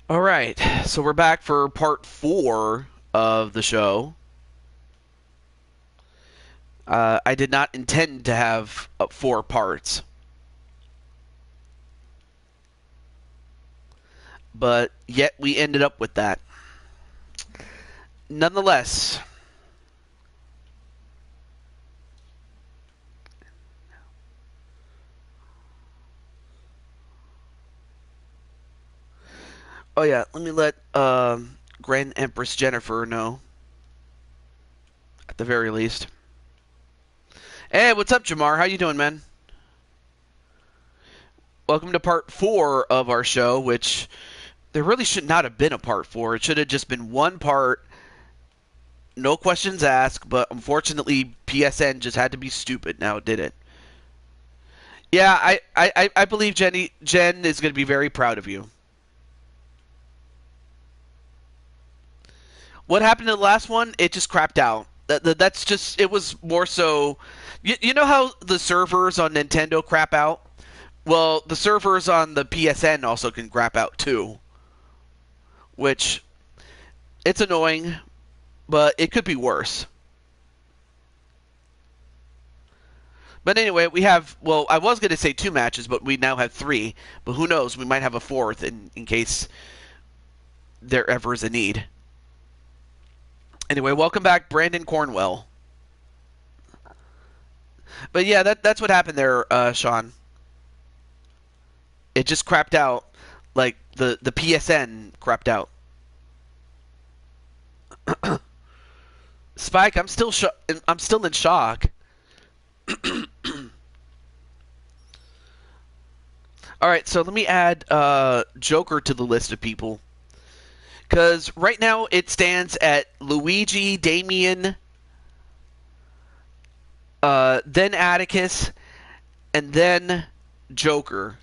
All right, so we're back for part 4 of the show. I did not intend to have 4 parts, but yet we ended up with that. Nonetheless, oh yeah, let me let Grand Empress Jennifer know, at the very least. Hey, what's up, Jamar? How you doing, man? Welcome to part 4 of our show, which there really should not have been a part 4. It should have just been one part, no questions asked, but unfortunately PSN just had to be stupid. Now it did it. Yeah, I believe Jen is going to be very proud of you. What happened to the last one? It just crapped out. That's just, it was more so, you know how the servers on Nintendo crap out? Well, the servers on the PSN also can crap out too. Which, it's annoying, but it could be worse. But anyway, we have, well, I was going to say 2 matches, but we now have 3. But who knows? We might have a 4th in case there ever is a need. Anyway, welcome back, Brandon Cornwell. But yeah, that's what happened there, Sean. It just crapped out. Like, the PSN crapped out. Spike, I'm still in shock. Alright, so let me add Joker to the list of people. Because right now it stands at Luigi, Damien, then Atticus, and then Joker.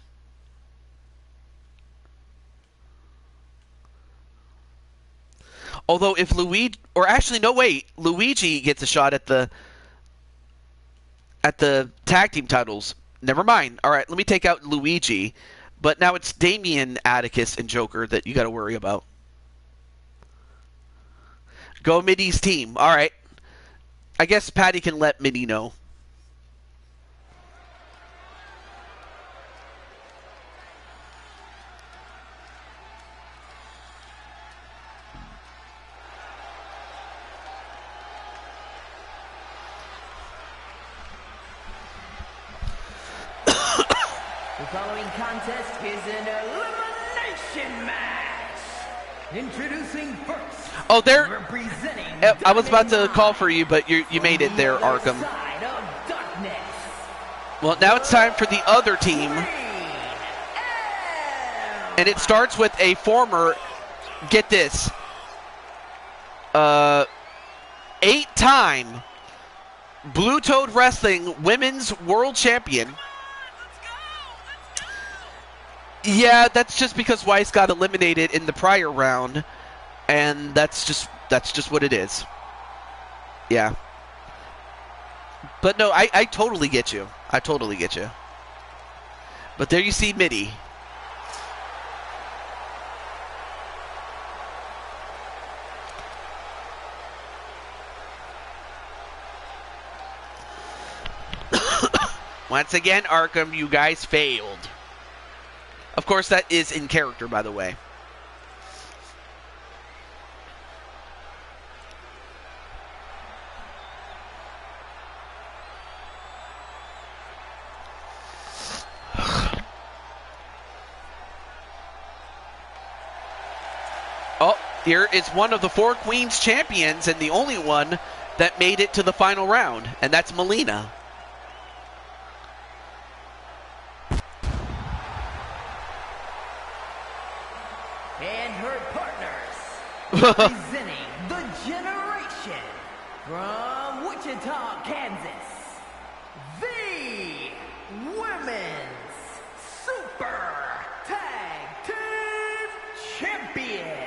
Although if Luigi, or actually no wait, Luigi gets a shot at the tag team titles. Never mind. All right, let me take out Luigi, but now it's Damien, Atticus, and Joker that you got to worry about. Go Middy's team. All right. I guess Patty can let Middy know. The following contest is an elimination match. Introducing first. Oh, there. Representing I was about to call for you, but you made it there, Arkham. Side of darkness. Well, now it's time for the other team. And it starts with a former, get this, 8-time Blue Toad Wrestling Women's World Champion. Yeah, that's just because Weiss got eliminated in the prior round, and that's just what it is. Yeah. But no, I totally get you. I totally get you. But there you see Mitty. Once again, Arkham, you guys failed. Of course, that is in character, by the way. Oh, here is one of the 4 Queens champions and the only one that made it to the final round, and that's Melina. And her partners, representing the generation from Wichita, Kansas, the Women's Super Tag Team Champion.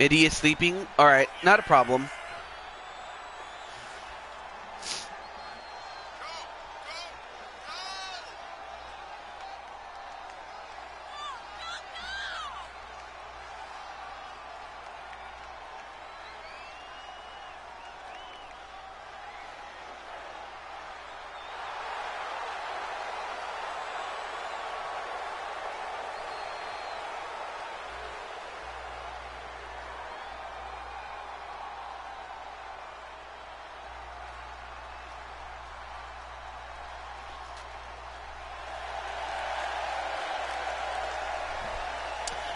Eddie is sleeping. All right, not a problem.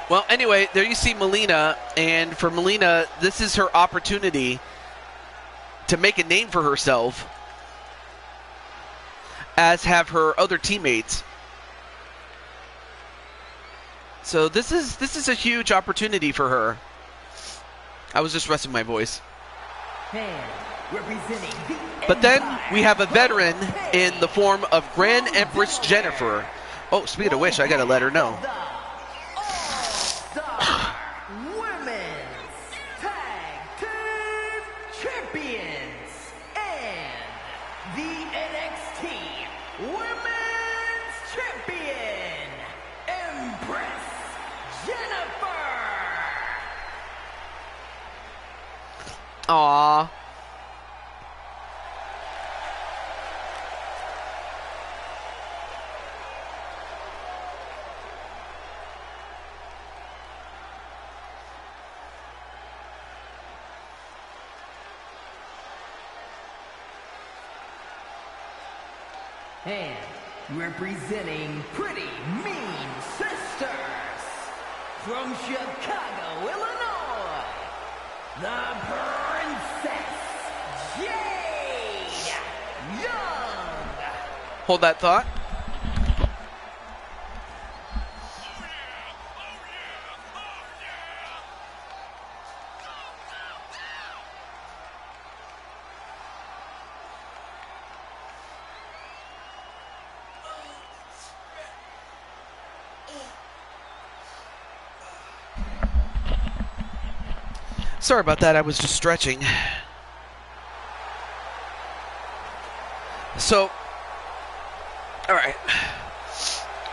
Well, anyway, there you see Melina, and for Melina, this is her opportunity to make a name for herself, as have her other teammates. So this is a huge opportunity for her. I was just resting my voice. But then we have a veteran in the form of Grand Empress Jennifer. Oh, speaking of which, I gotta let her know. Aww. And representing Pretty Mean Sisters from Chicago, Illinois, the Princess Jade Young. Hold that thought. Sorry about that, I was just stretching. So, all right.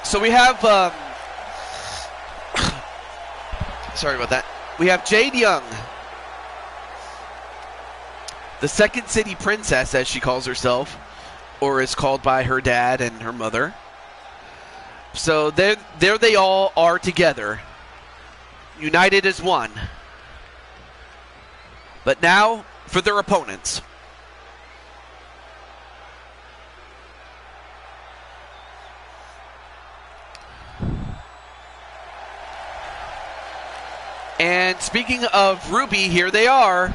So we have, sorry about that. We have Jade Young, the Second City Princess, as she calls herself, or is called by her dad and her mother. So there they all are together, united as one. But now, for their opponents. And speaking of Ruby, here they are.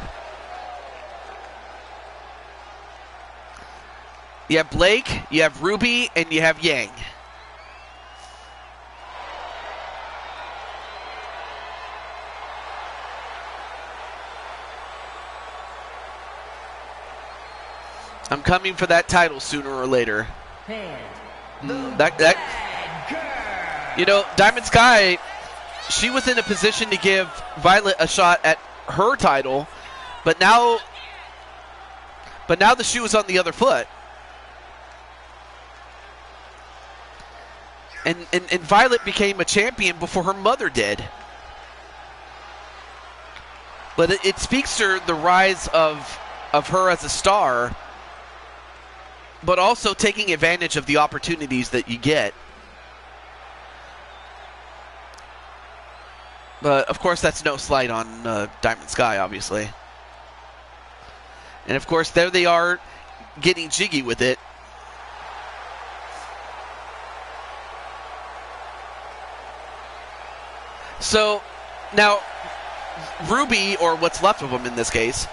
You have Blake, you have Ruby, and you have Yang. I'm coming for that title sooner or later. You know, Diamond Sky, she was in a position to give Violet a shot at her title, but now the shoe is on the other foot. And Violet became a champion before her mother did. But it speaks to the rise of her as a star, but also taking advantage of the opportunities that you get. But, of course, that's no slight on Diamond Sky, obviously. And, of course, there they are getting jiggy with it. So, now, Ruby, or what's left of them in this case,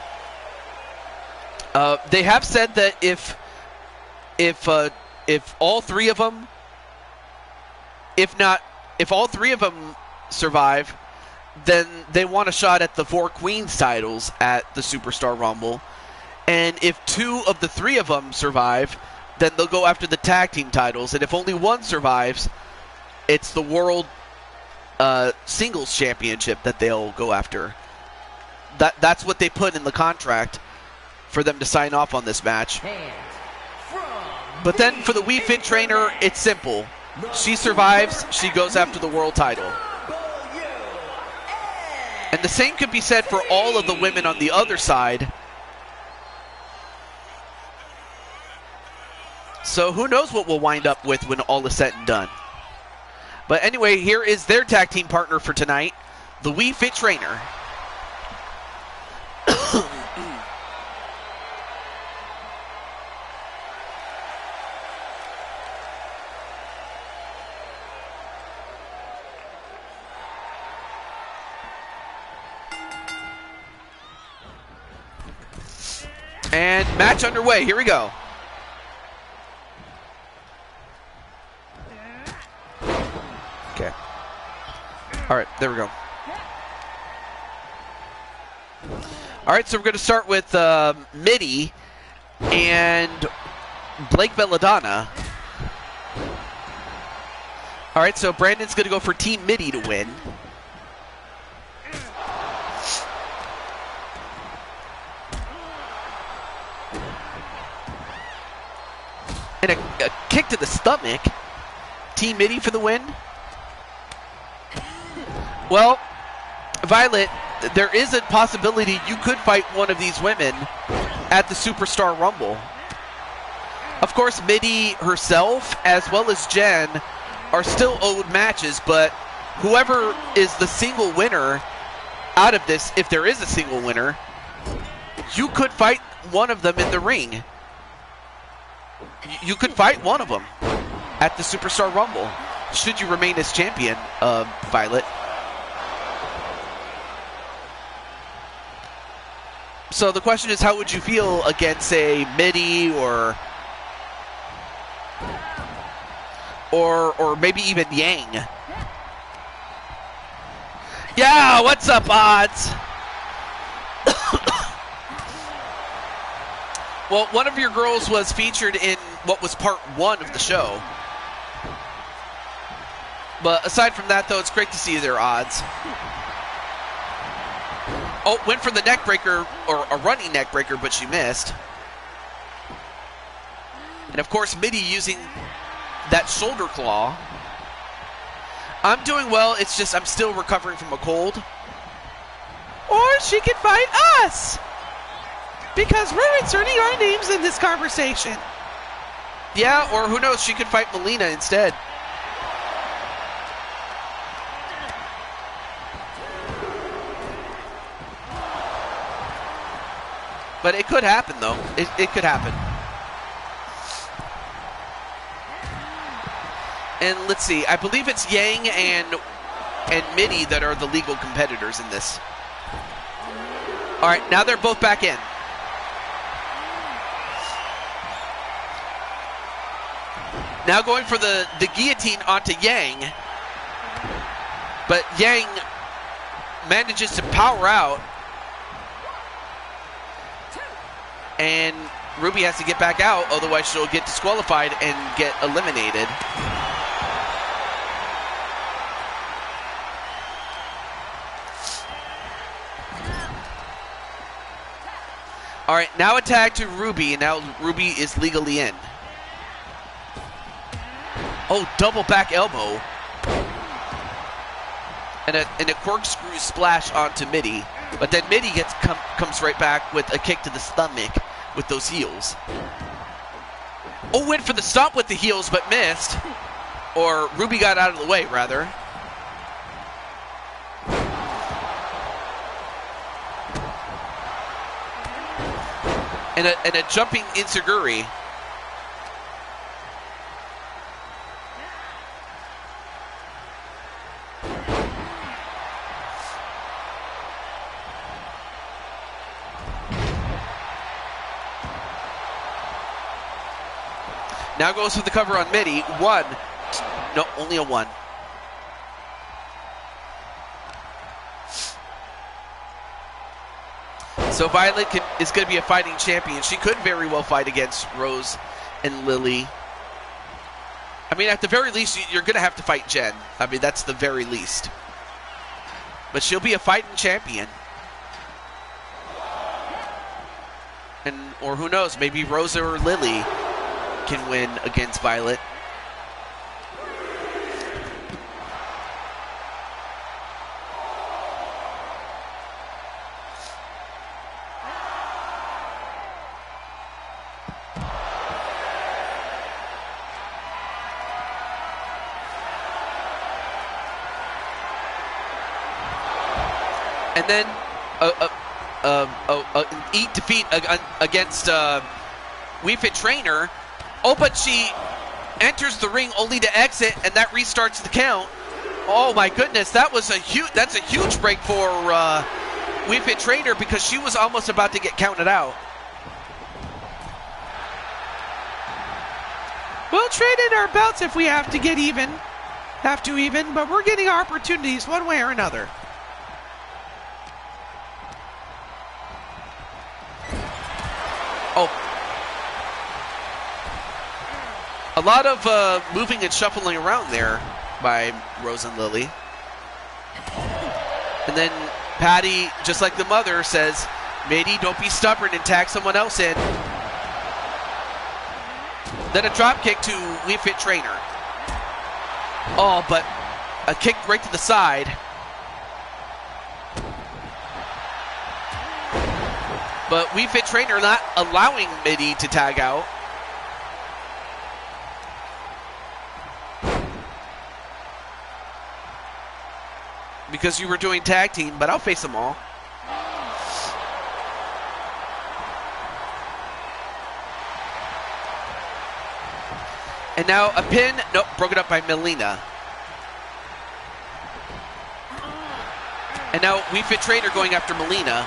they have said that if all three of them, if all three of them survive, then they want a shot at the 4 Queens titles at the Superstar Rumble. And if 2 of the 3 of them survive, then they'll go after the tag team titles. And if only 1 survives, it's the World Singles Championship that they'll go after. That's what they put in the contract for them to sign off on this match. But then for the Wii Fit Trainer, it's simple. She survives, she goes after the world title. And the same could be said for all of the women on the other side. So who knows what we'll wind up with when all is said and done. But anyway, here is their tag team partner for tonight, the Wii Fit Trainer. And match underway. Here we go. Okay. All right, there we go. All right, so we're going to start with Mitty and Blake Belladonna. All right, so Brandon's going to go for Team Mitty to win. And a kick to the stomach. Team Mitty for the win. Well, Violet, there is a possibility you could fight one of these women at the Superstar Rumble. Of course, Mitty herself, as well as Jen, are still owed matches, but whoever is the single winner out of this, if there is a single winner, you could fight one of them in the ring. You could fight one of them at the Superstar Rumble, should you remain as champion, Violet. So the question is, how would you feel against, say, Mitty or maybe even Yang? Yeah, what's up, odds? Well, one of your girls was featured in what was part 1 of the show. But aside from that, though, it's great to see their odds. Oh, went for the neck breaker, or a running neck breaker, but she missed. And of course, Mitty using that shoulder claw. I'm doing well, it's just I'm still recovering from a cold. Or she could fight us! Because we're inserting our names in this conversation. Yeah, or who knows, she could fight Melina instead. But it could happen, though. It could happen. And let's see, I believe it's Yang and Mitty that are the legal competitors in this. All right, now they're both back in. Now going for the guillotine onto Yang. But Yang manages to power out. And Ruby has to get back out, otherwise she'll get disqualified and get eliminated. All right, now a tag to Ruby, and now Ruby is legally in. Oh, double back elbow. And a corkscrew splash onto Mitty. But then Mitty comes right back with a kick to the stomach with those heels. Oh, went for the stomp with the heels, but missed. Or Ruby got out of the way, rather. And a jumping enziguri. Now goes for the cover on Mitty. One. No, only a one. So Violet is going to be a fighting champion. She could very well fight against Rose and Lily. I mean, at the very least, you're going to have to fight Jen. I mean, that's the very least. But she'll be a fighting champion. or who knows, maybe Rosa or Lily can win against Violet. And then defeat against Wii Fit Trainer. Oh, but she enters the ring only to exit, and that restarts the count. Oh my goodness, that's a huge break for Wii Fit Trainer, because she was almost about to get counted out. We'll trade in our belts if we have to get even. But we're getting opportunities one way or another. Oh. A lot of moving and shuffling around there by Rose and Lily. And then Patty, just like the mother, says, "Matey, don't be stubborn and tag someone else in." Then a drop kick to Wii Fit Trainer. Oh, but a kick right to the side. But Wii Fit Trainer not allowing Mitty to tag out. Because you were doing tag team, but I'll face them all. And now a pin, nope, broken up by Melina. And now Wii Fit Trainer going after Melina.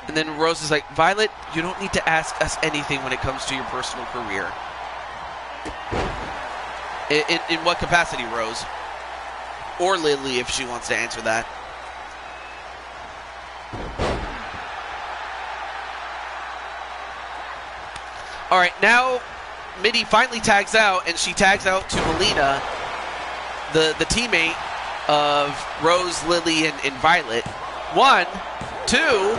And then Rose is like, "Violet, you don't need to ask us anything when it comes to your personal career." In what capacity, Rose? Or Lily, if she wants to answer that. All right, now Mitty finally tags out, and she tags out to Melina, the teammate of Rose, Lily, and Violet. 1, 2...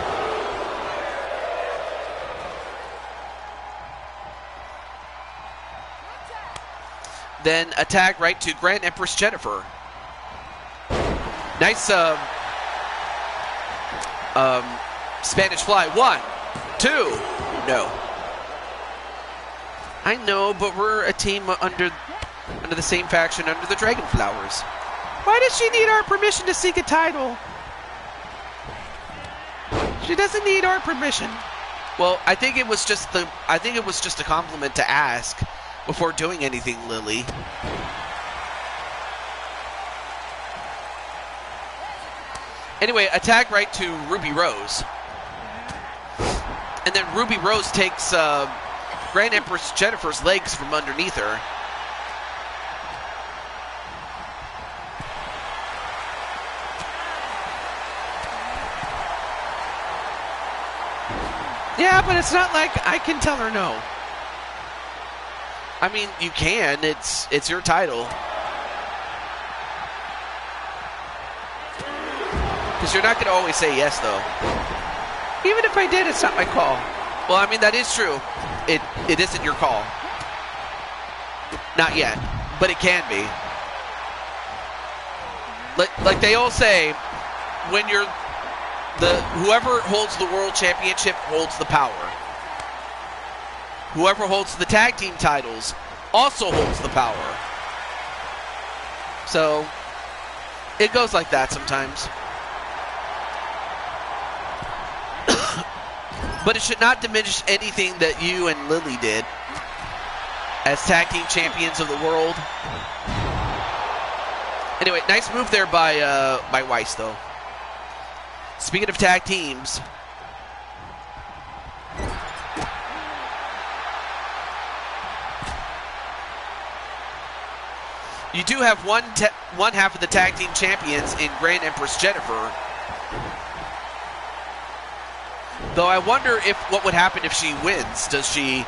Then a tag right to Grand Empress Jennifer. Nice Spanish fly. 1, 2, no. I know, but we're a team under the same faction, under the Dragon Flowers. Why does she need our permission to seek a title? She doesn't need our permission. Well, I think it was just a compliment to ask before doing anything, Lily. Anyway, a tag right to Ruby Rose. And then Ruby Rose takes Grand Empress Jennifer's legs from underneath her. Yeah, but it's not like I can tell her no. I mean, you can. It's your title. Because you're not going to always say yes, though. Even if I did, it's not my call. Well, I mean, that is true. It isn't your call. Not yet. But it can be. Like they all say, when you're whoever holds the world championship holds the power. Whoever holds the tag team titles also holds the power. So, it goes like that sometimes. But it should not diminish anything that you and Lily did as tag team champions of the world. Anyway, nice move there by Weiss, though. Speaking of tag teams, you do have one half of the tag team champions in Grand Empress Jennifer. Though I wonder what would happen if she wins. Does she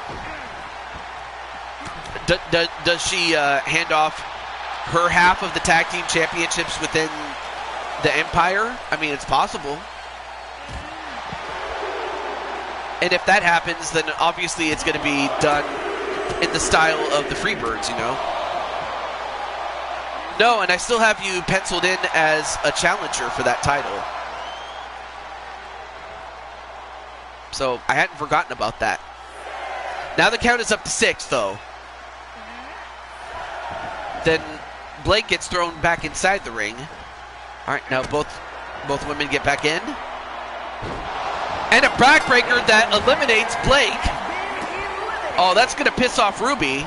Does she hand off her half of the tag team championships within the Empire? I mean, it's possible. And if that happens, then obviously it's going to be done in the style of the Freebirds, you know? No, and I still have you penciled in as a challenger for that title. So I hadn't forgotten about that. Now the count is up to 6, though. Then Blake gets thrown back inside the ring. All right, now both women get back in. And a backbreaker that eliminates Blake. Oh, that's going to piss off Ruby.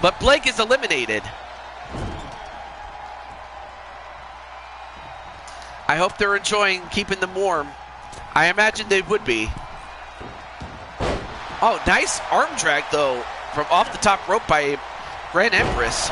But Blake is eliminated. I hope they're enjoying keeping them warm. I imagine they would be. Oh, nice arm drag, though, from off the top rope by Grand Empress.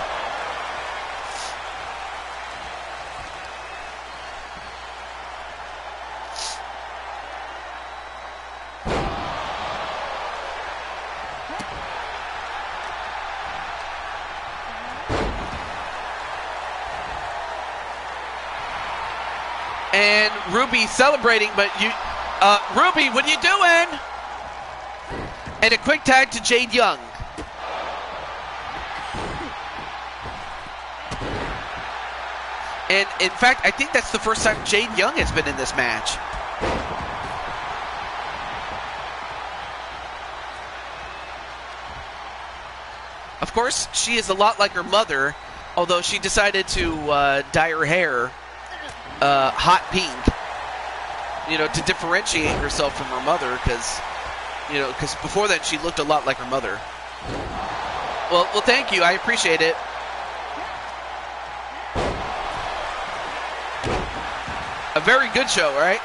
And Ruby celebrating, but Ruby, what are you doing? And a quick tag to Jade Young. And in fact, I think that's the first time Jade Young has been in this match. Of course, she is a lot like her mother, although she decided to dye her hair hot pink, you know, to differentiate herself from her mother, because before that she looked a lot like her mother. Well, thank you. I appreciate it. A very good show, right?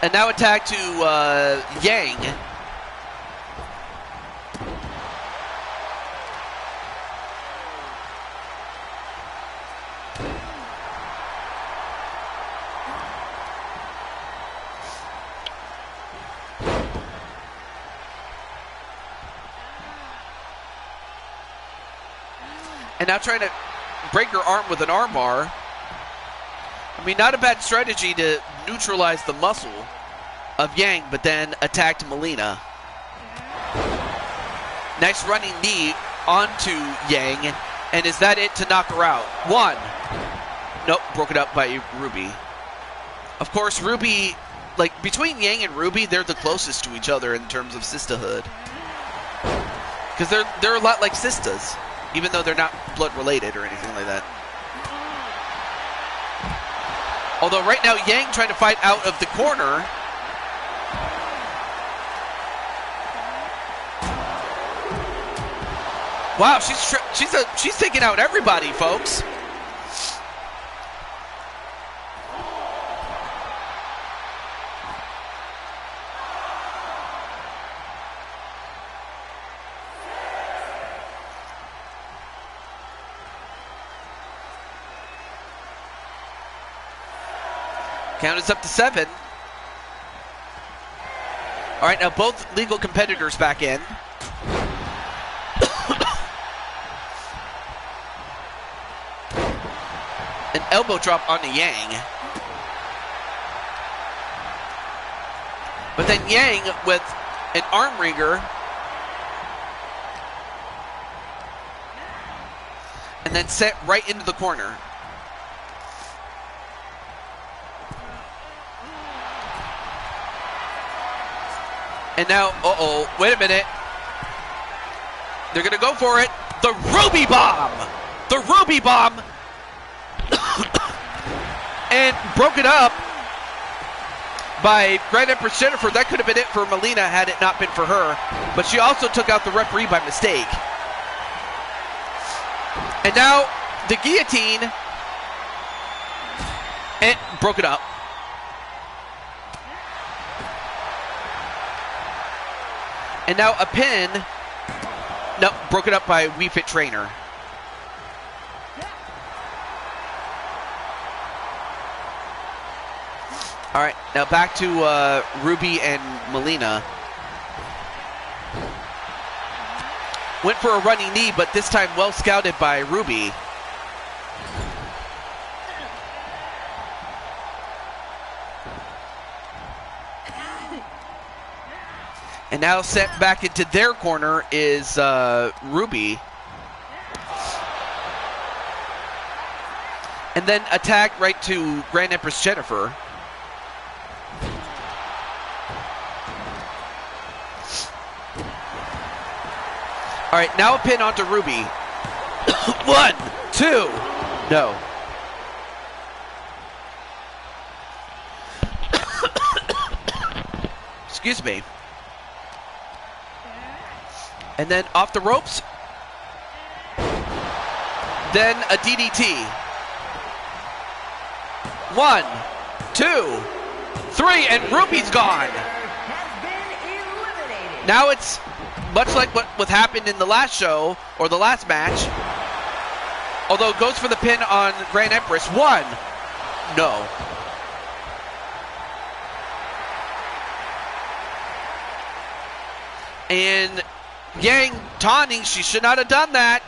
And now a tag to Yang. And now trying to break her arm with an armbar. I mean, not a bad strategy to neutralize the muscle of Yang, but then attacked Melina. Nice running knee onto Yang, and is that it to knock her out? 1. Nope, broken up by Ruby. Of course, Ruby, like, between Yang and Ruby, they're the closest to each other in terms of sisterhood. Because they're a lot like sisters, even though they're not blood related or anything like that. Although right now, Yang trying to fight out of the corner. Wow, she's taking out everybody, folks. Count is up to 7. All right, now both legal competitors back in. An elbow drop onto Yang. But then Yang with an arm wringer. And then set right into the corner. And now, wait a minute. They're going to go for it. The Ruby Bomb! The Ruby Bomb! And broken up by Grand Empress Jennifer. That could have been it for Melina had it not been for her. But she also took out the referee by mistake. And now, the guillotine. And broke it up. And now a pin. No, broke it up by Wii Fit Trainer. All right, now back to Ruby and Melina. Went for a running knee, but this time well scouted by Ruby. And now sent back into their corner is Ruby. And then attack right to Grand Empress Jennifer. All right, now a pin onto Ruby. 1, 2, no. Excuse me. And then off the ropes. Then a DDT. 1, 2, 3, and Ruby's gone. Now it's much like what happened in the last show, or the last match. Although it goes for the pin on Grand Empress. 1, no. And Yang taunting, she should not have done that.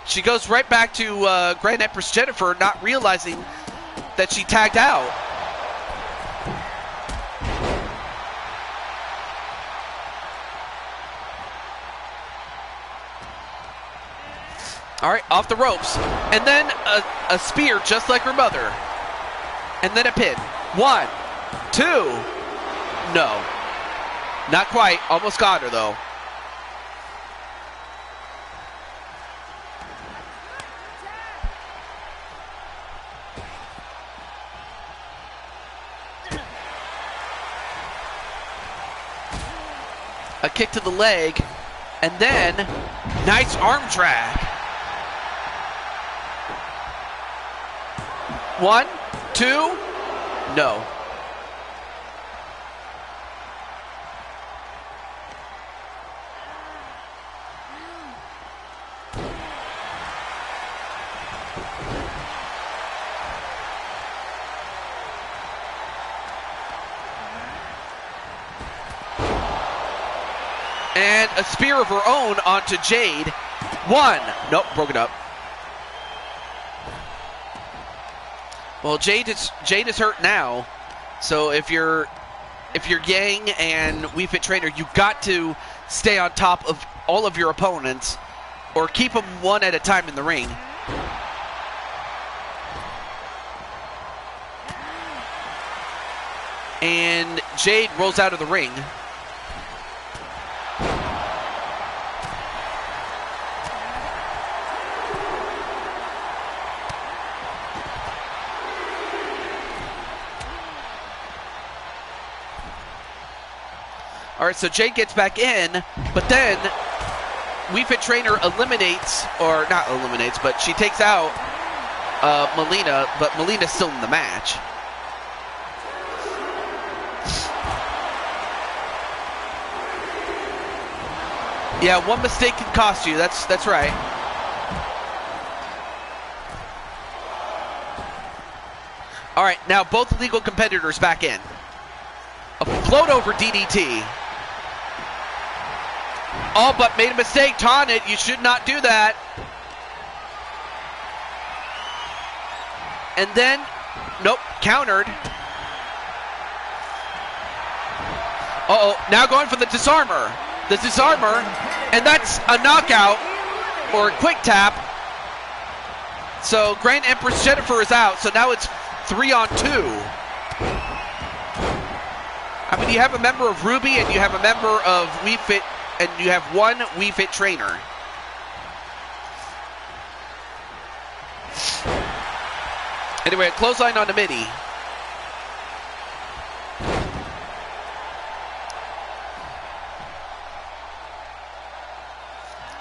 She goes right back to Grand Empress Jennifer, not realizing that she tagged out. All right, off the ropes. And then a spear, just like her mother. And then a pin. 1, 2, no. Not quite. Almost got her, though. A kick to the leg. And then, nice arm drag. 1, 2, no. And a spear of her own onto Jade. 1, nope, broke it up. Well, Jade is hurt now, so if you're Yang and Wii Fit Trainer, you got to stay on top of all of your opponents, or keep them one at a time in the ring. And Jade rolls out of the ring. All right, so Jade gets back in, but then Wii Fit Trainer eliminates, or not eliminates, but she takes out Melina, but Melina's still in the match. Yeah, one mistake can cost you. That's right. All right, now both legal competitors back in. A float over DDT. Oh, but made a mistake. Taunted. You should not do that. And then, nope, countered. Uh-oh, now going for the disarmer. The disarmer, and that's a knockout, or a quick tap. So Grand Empress Jennifer is out, so now it's 3-on-2. I mean, you have a member of Ruby, and you have a member of Wii Fit, and you have one Wii Fit Trainer. Anyway, a clothesline on the mini.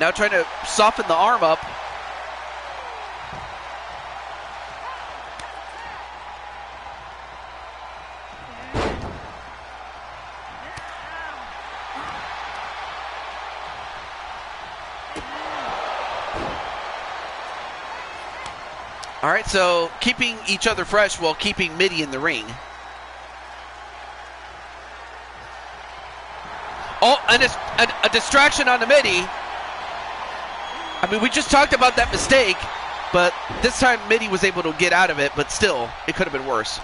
Now trying to soften the arm up. All right, so keeping each other fresh while keeping Mitty in the ring. Oh, and a distraction on the midi. I mean, we just talked about that mistake, but this time midi was able to get out of it, but still, it could have been worse.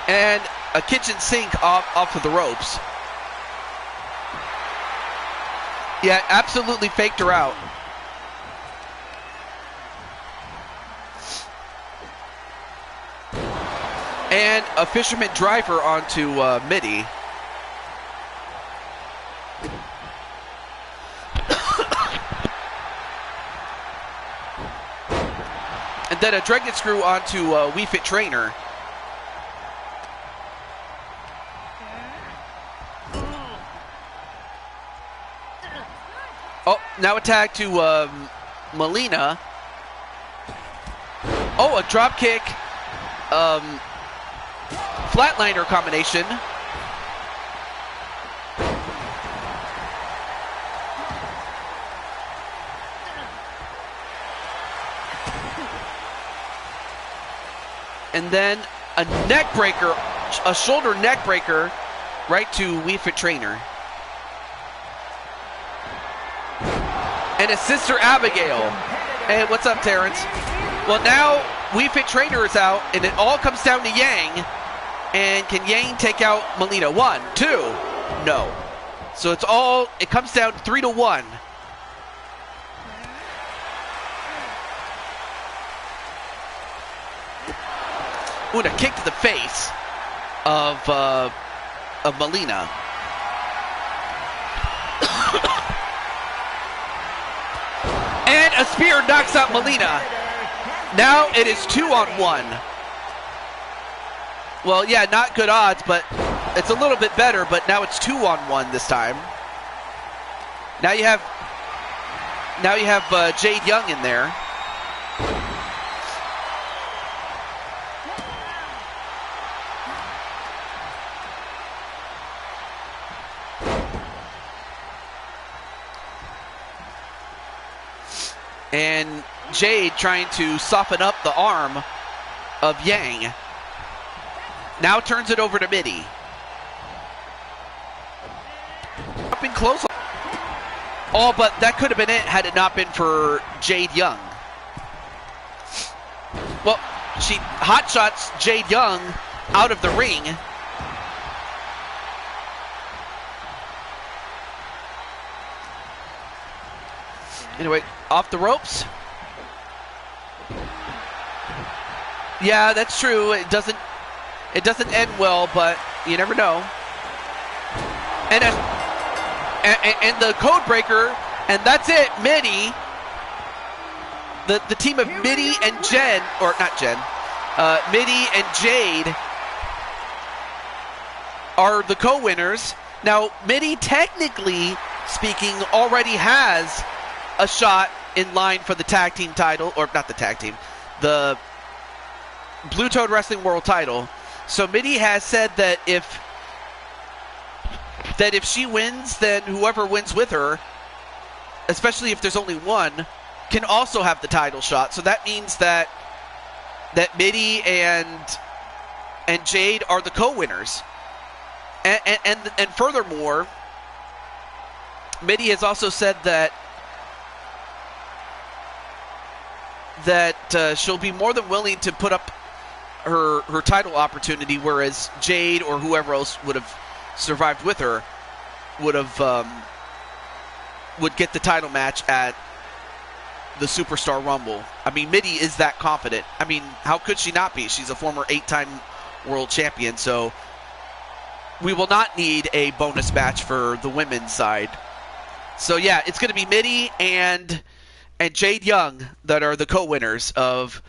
And a kitchen sink off of the ropes. Yeah, absolutely faked her out. And a fisherman driver onto midi. And then a dragon screw onto Wii Fit Trainer. Oh, now a tag to Melina. Oh, a drop kick. Flatliner combination. And then a neck breaker, a shoulder neck breaker, right to Wii Fit Trainer. And his sister Abigail. Hey, what's up, Terrence? Well, now Wii Fit Trainer is out, and it all comes down to Yang. And can Yang take out Melina? 1, 2, no. So it comes down 3-1. Ooh, and a kick to the face of Melina. And a spear knocks out Melina. Now it is 2-on-1. Well, yeah, not good odds, but it's a little bit better, but now it's 2-on-1 this time. Now you have Jade Young in there. And Jade trying to soften up the arm of Yang. Now turns it over to midi. Up and close. Oh, but that could have been it had it not been for Jade Young. Well, she hot shots Jade Young out of the ring. Anyway, off the ropes. Yeah, that's true. It doesn't end well, but you never know. And the code breaker, and that's it. Midi, the team of Midi and Jen, or not Jen, Midi and Jade are the co-winners. Now, Midi, technically speaking, already has a shot in line for the tag team title, or not the tag team, the Blue Toad Wrestling World title. So Midi has said that if she wins, then whoever wins with her, especially if there's only one, can also have the title shot. So that means that Midi and Jade are the co-winners. And furthermore, Midi has also said that she'll be more than willing to put up her title opportunity, whereas Jade or whoever else would have survived with her would get the title match at the Superstar Rumble. I mean, Midi is that confident. I mean, how could she not be? She's a former 8-time world champion, so we will not need a bonus match for the women's side. So yeah, it's going to be Midi and Jade Young that are the co-winners of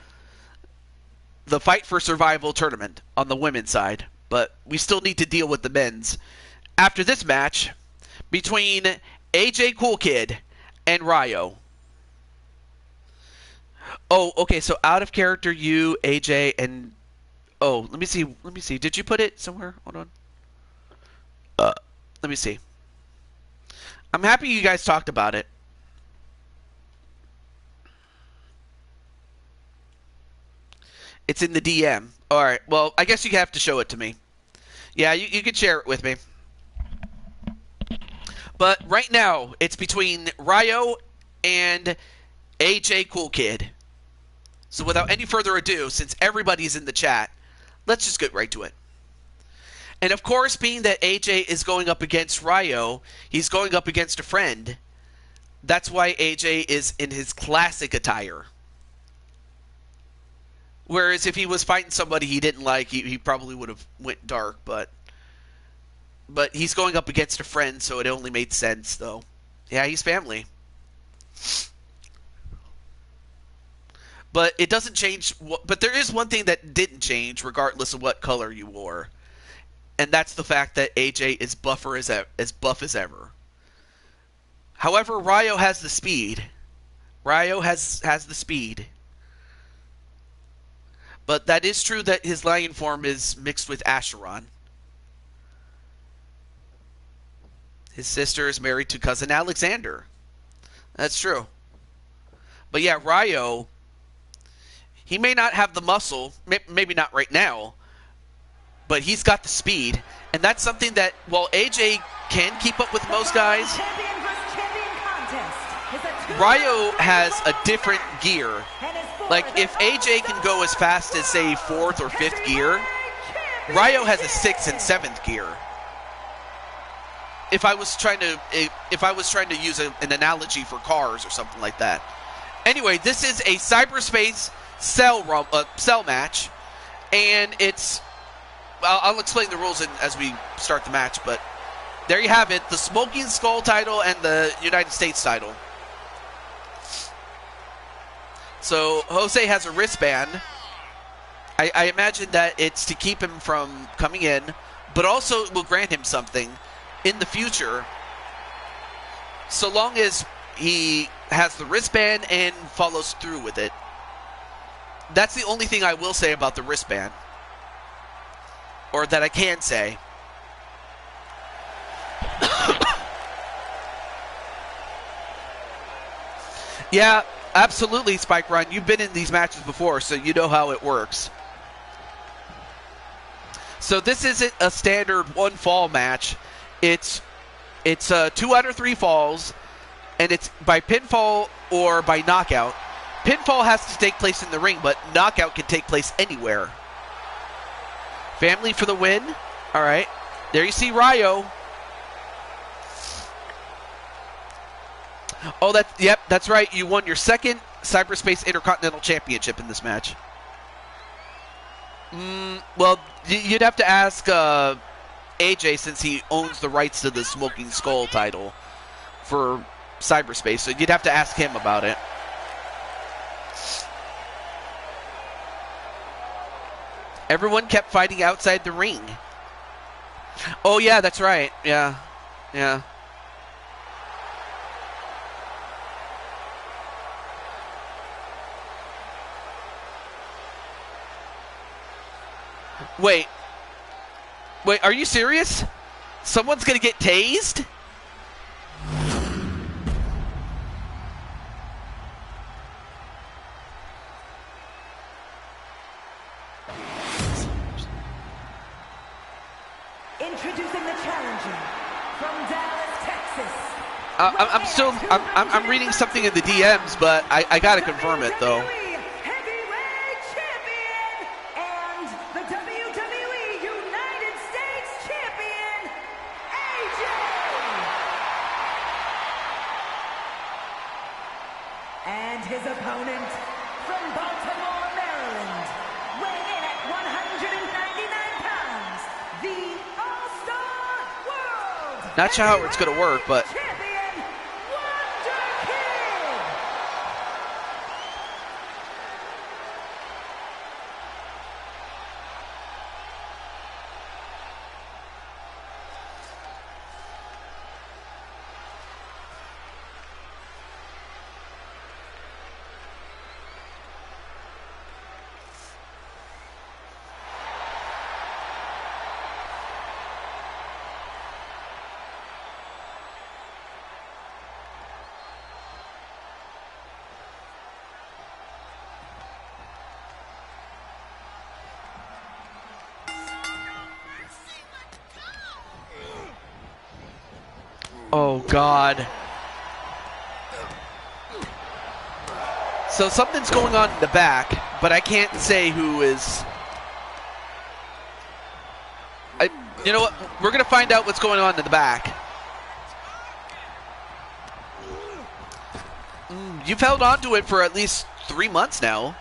the Fight for Survival tournament on the women's side. But we still need to deal with the men's after this match between AJ Cool Kid and Ryo. Oh, okay, so out of character, you, AJ, and... Oh, let me see. Did you put it somewhere? Hold on. Let me see. I'm happy you guys talked about it. It's in the DM. All right. Well, I guess you have to show it to me. Yeah, you can share it with me. But right now, it's between Ryo and AJ Cool Kid. So without any further ado, since everybody's in the chat, let's just get right to it. And of course, being that AJ is going up against Ryo, he's going up against a friend. That's why AJ is in his classic attire. Whereas if he was fighting somebody he didn't like, he probably would have went dark, but he's going up against a friend, so it only made sense, though. Yeah, he's family. But it doesn't change. But there is one thing that didn't change, regardless of what color you wore, and that's the fact that AJ is buff as ever. However, Ryo has the speed. Ryo has the speed. But that is true that his lion form is mixed with Acheron. His sister is married to cousin Alexander. That's true. But yeah, Ryo, he may not have the muscle, maybe not right now, but he's got the speed. And that's something that, while AJ can keep up with most guys, Ryo has a different gear. Like, if AJ can go as fast as, say, 4th or 5th gear, Ryo has a 6th and 7th gear. If I was trying to use an analogy for cars or something like that. Anyway, this is a cyberspace cell match, and it's. I'll explain the rules as we start the match, but there you have it: the Smoking Skull title and the United States title. So Jose has a wristband. I imagine that it's to keep him from coming in, but also it will grant him something in the future, so long as he has the wristband and follows through with it. That's the only thing I will say about the wristband, or that I can say. Yeah, absolutely, Spike Run. You've been in these matches before, so you know how it works. So this isn't a standard one fall match. It's 2 out of 3 falls, and it's by pinfall or by knockout. Pinfall has to take place in the ring, but knockout can take place anywhere. Family for the win. All right. There you see Ryo. Oh, that's right. You won your 2nd Cyberspace Intercontinental Championship in this match. Well, you'd have to ask AJ, since he owns the rights to the Smoking Skull title for cyberspace, so you'd have to ask him about it. Everyone kept fighting outside the ring. Oh yeah, that's right. Yeah. Wait, are you serious? Someone's gonna get tased? Introducing the challenger from Dallas, Texas. I'm reading something in the DMs, but I gotta confirm it though. Heavyweight champion and the WWE United States champion, AJ. And his opponent from Baltimore, Maryland, weighing in at 199 pounds, the All-Star World. Not sure how it's gonna work, but Champion, Wonder Kid. Oh, God. So something's going on in the back, but I can't say who is... You know what? We're going to find out what's going on in the back. You've held on to it for at least 3 months now.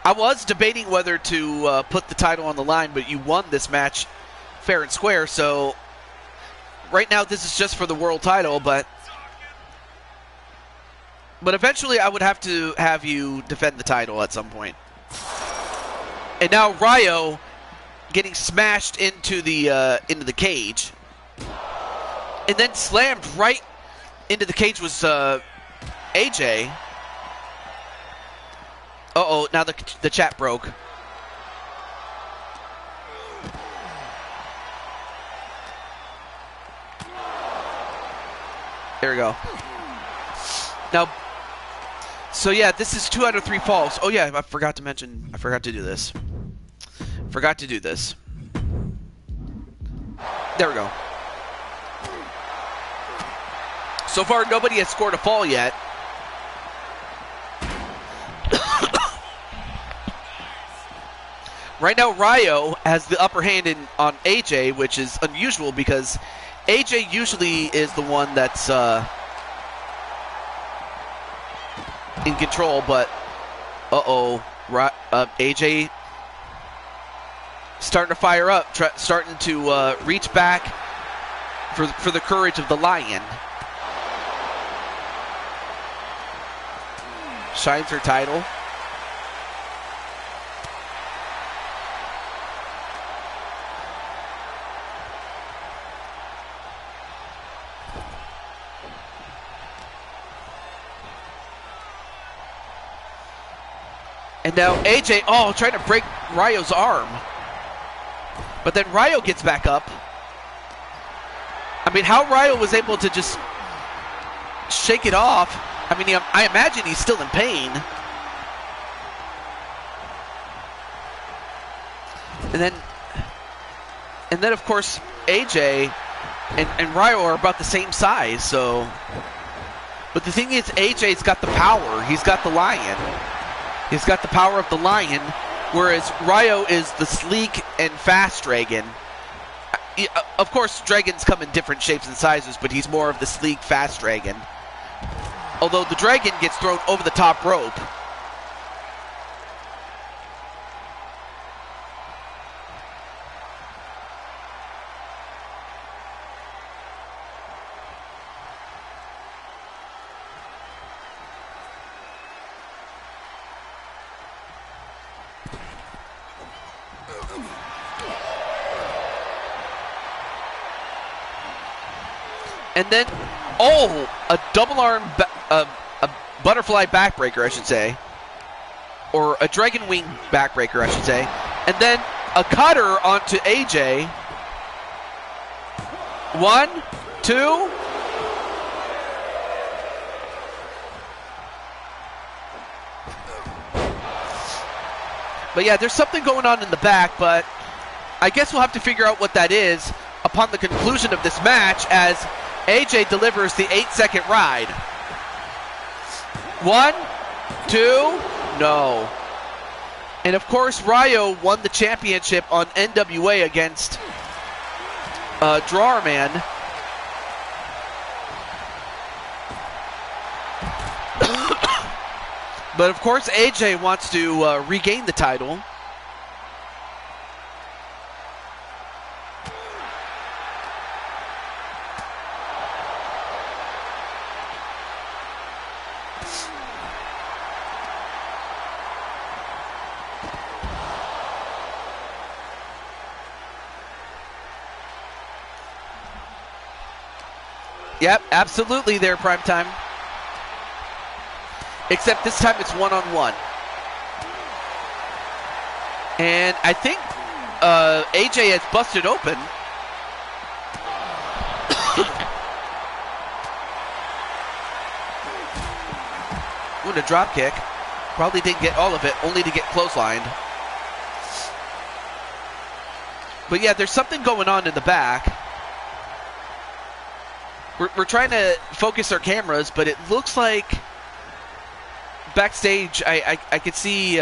I was debating whether to put the title on the line, but you won this match fair and square, so right now this is just for the world title, but eventually I would have to have you defend the title at some point. And now Ryo getting smashed into the cage, and then slammed right into the cage was AJ. Uh-oh, now the chat broke. There we go. Now, so yeah, this is 2 out of 3 falls. Oh yeah, I forgot to do this. There we go. So far, nobody has scored a fall yet. Right now, Ryo has the upper hand on AJ, which is unusual because AJ usually is the one that's in control, but AJ starting to fire up, starting to reach back for the courage of the lion. Shines her title. And now AJ, trying to break Ryo's arm. But then Ryo gets back up. I mean, how Ryo was able to just shake it off. I mean, I imagine he's still in pain. And then of course, AJ and Ryo are about the same size, so. But the thing is, AJ's got the power. He's got the lion. He's got the power of the lion, whereas Ryo is the sleek and fast dragon. Of course, dragons come in different shapes and sizes, but he's more of the sleek, fast dragon. Although the dragon gets thrown over the top rope. And then, a double arm, a butterfly backbreaker, I should say. Or a dragon wing backbreaker, I should say. And then a cutter onto AJ. 1, 2. But yeah, there's something going on in the back, but I guess we'll have to figure out what that is upon the conclusion of this match as AJ delivers the 8-second ride. 1, 2, no. And of course, Ryo won the championship on NWA against Drawerman. But of course, AJ wants to regain the title. Yep, absolutely there, Primetime. Except this time it's one-on-one. And I think AJ has busted open. Ooh, a drop kick. Probably didn't get all of it, only to get clotheslined. But yeah, there's something going on in the back. we're trying to focus our cameras, but it looks like backstage I could see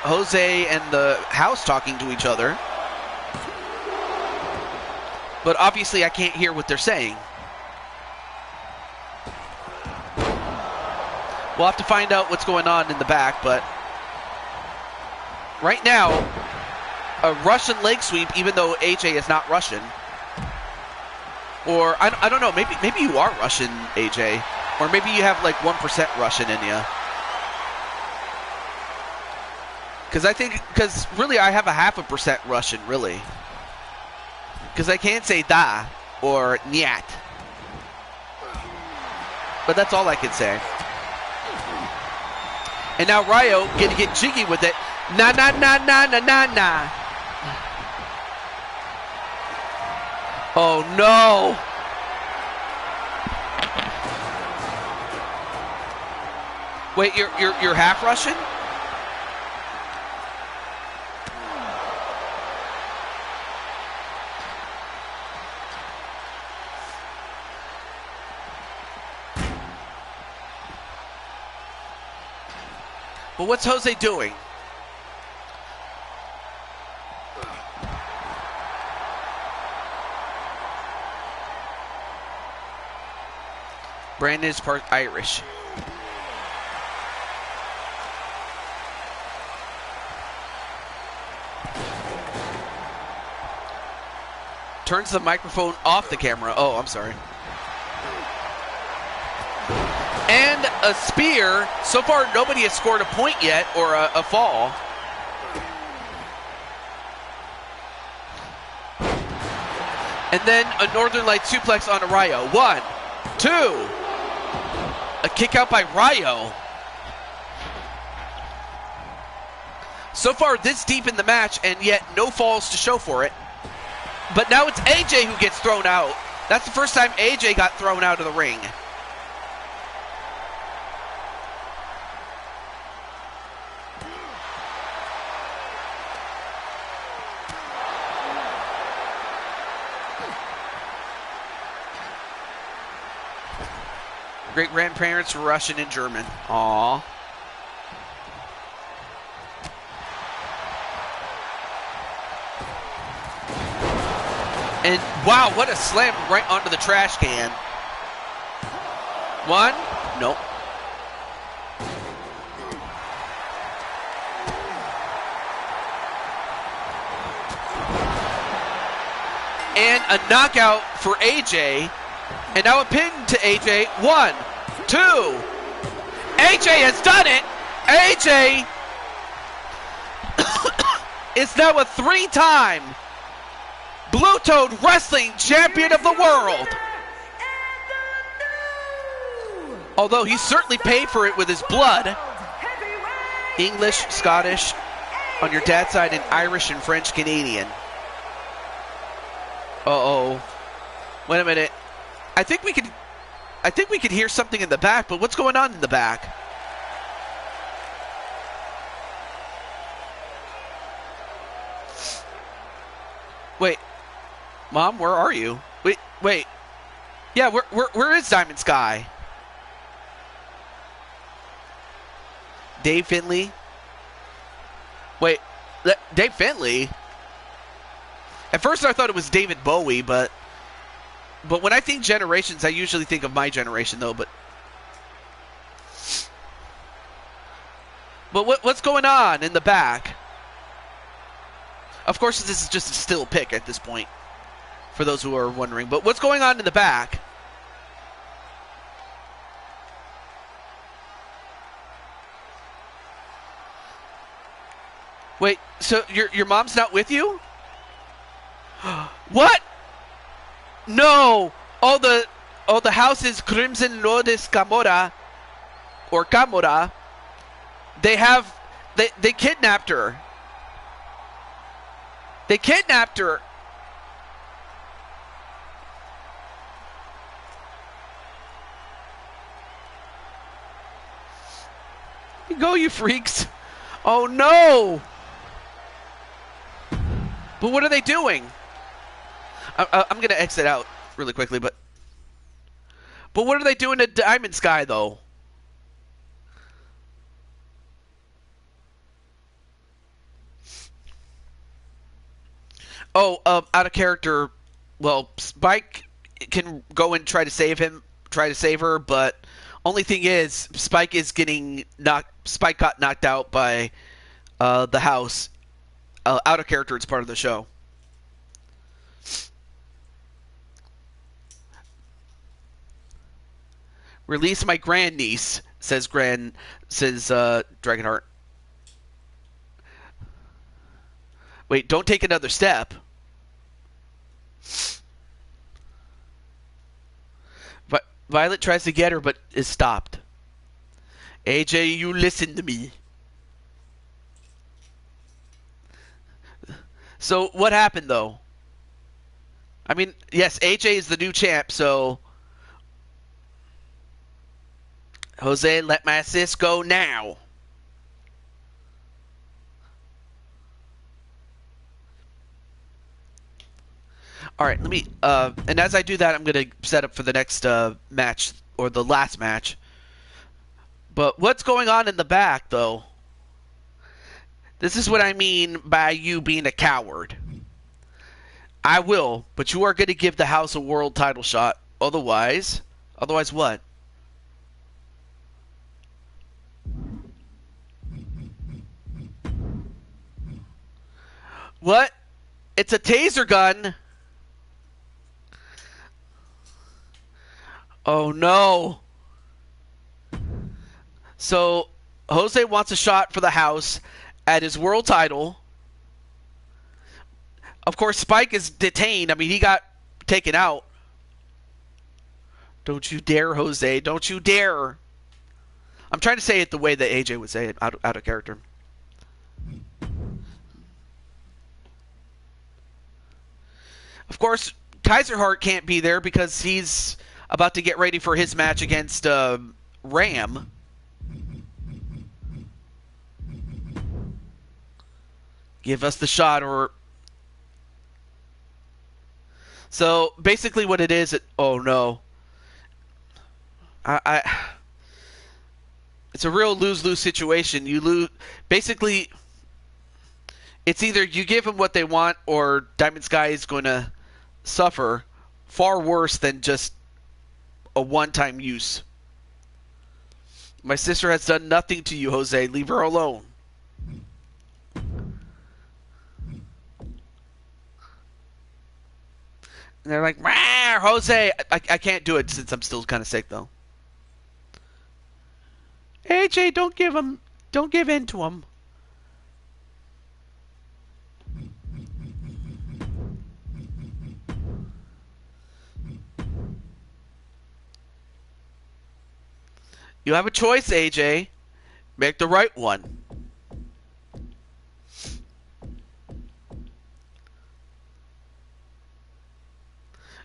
Jose and the house talking to each other, but obviously I can't hear what they're saying. We'll have to find out what's going on in the back, but right now, a Russian leg sweep, even though AJ is not Russian. Or, I don't know, maybe you are Russian, AJ. Or maybe you have like 1% Russian in you. Because really I have a 0.5% Russian, really. Because I can't say da or nyat. But that's all I can say. And now Ryo gonna get jiggy with it. Na na na na na na na. Oh no. Wait, you're half Russian? But what's Jose doing? Brandon is part Irish. Turns the microphone off the camera. Oh, I'm sorry. And a spear. So far, nobody has scored a point yet, or a fall. And then a Northern Light suplex on a Ryo. 1, 2. A kick out by Ryo. So far, this deep in the match, and yet no falls to show for it. But now it's AJ who gets thrown out. That's the first time AJ got thrown out of the ring. Great-grandparents were Russian and German. Aww. And wow, what a slam right onto the trash can. 1, nope. And a knockout for AJ. And now a pin to AJ. 1, 2. AJ has done it. AJ is now a 3-time Blue Toad Wrestling Champion of the world. Although he certainly paid for it with his blood. English, Scottish on your dad's side, and Irish and French Canadian. Uh-oh. Wait a minute. I think we could hear something in the back, but what's going on in the back? Wait. Mom, where are you? Wait. Yeah, where is Diamond Sky? Dave Finley? Wait, Dave Finley? At first I thought it was David Bowie, but when I think generations, I usually think of my generation, though. But what's going on in the back? Of course, this is just a still pick at this point, for those who are wondering. But what's going on in the back? Wait, so your mom's not with you? What? No! Oh, the house is Crimson Lotus Camora, or Camora. They kidnapped her. They kidnapped her. Go, you freaks. Oh, no. But what are they doing? I'm gonna exit out really quickly, but what are they doing to Diamond Sky though? Oh, out of character. Well, Spike can go and try to save her, but only thing is, Spike got knocked out by the house. Out of character, it's part of the show. Release my grandniece, says Dragonheart. Wait, don't take another step. Violet tries to get her, but is stopped. AJ, you listen to me. So, what happened, though? I mean, yes, AJ is the new champ, so... Jose, let my assist go now. Alright, let me... and as I do that, I'm going to set up for the next match, or the last match. But what's going on in the back, though? This is what I mean by you being a coward. I will, but you are going to give the house a world title shot. Otherwise what? What? It's a taser gun. Oh no. So, Jose wants a shot for the house at his world title. Of course, Spike is detained. I mean, he got taken out. Don't you dare, Jose. Don't you dare. I'm trying to say it the way that AJ would say it, out of character. Of course, Kaiser Hart can't be there because he's about to get ready for his match against Ram. Give us the shot, or... So, basically what it is... Oh, no. It's a real lose-lose situation. You lose... Basically, it's either you give them what they want, or Diamond Sky is going to suffer far worse than just a one-time use. My sister has done nothing to you, Jose. Leave her alone. And they're like, Jose. I can't do it since I'm still kind of sick, though. AJ, don't give in to him. You have a choice, AJ. Make the right one.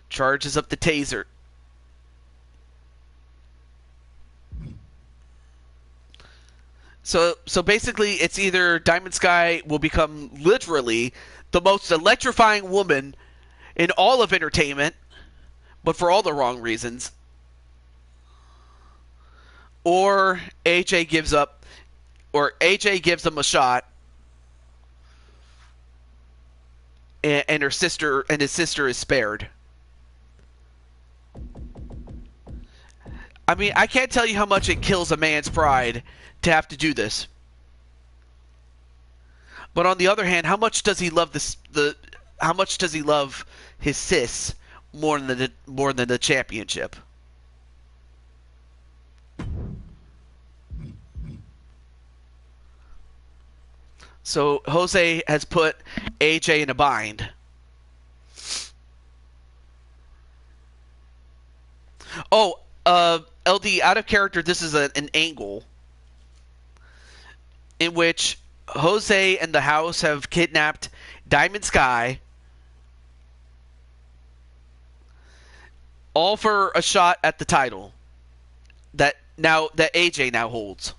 Charges up the taser. So basically, it's either Diamond Sky will become literally the most electrifying woman in all of entertainment, but for all the wrong reasons, or AJ gives up, or AJ gives them a shot, and his sister is spared. I mean, I can't tell you how much it kills a man's pride to have to do this. But on the other hand, how much does he love how much does he love his sis more than the championship? So Jose has put AJ in a bind. Oh, LD, out of character, this is an angle in which Jose and the house have kidnapped Diamond Sky, all for a shot at the title that AJ now holds.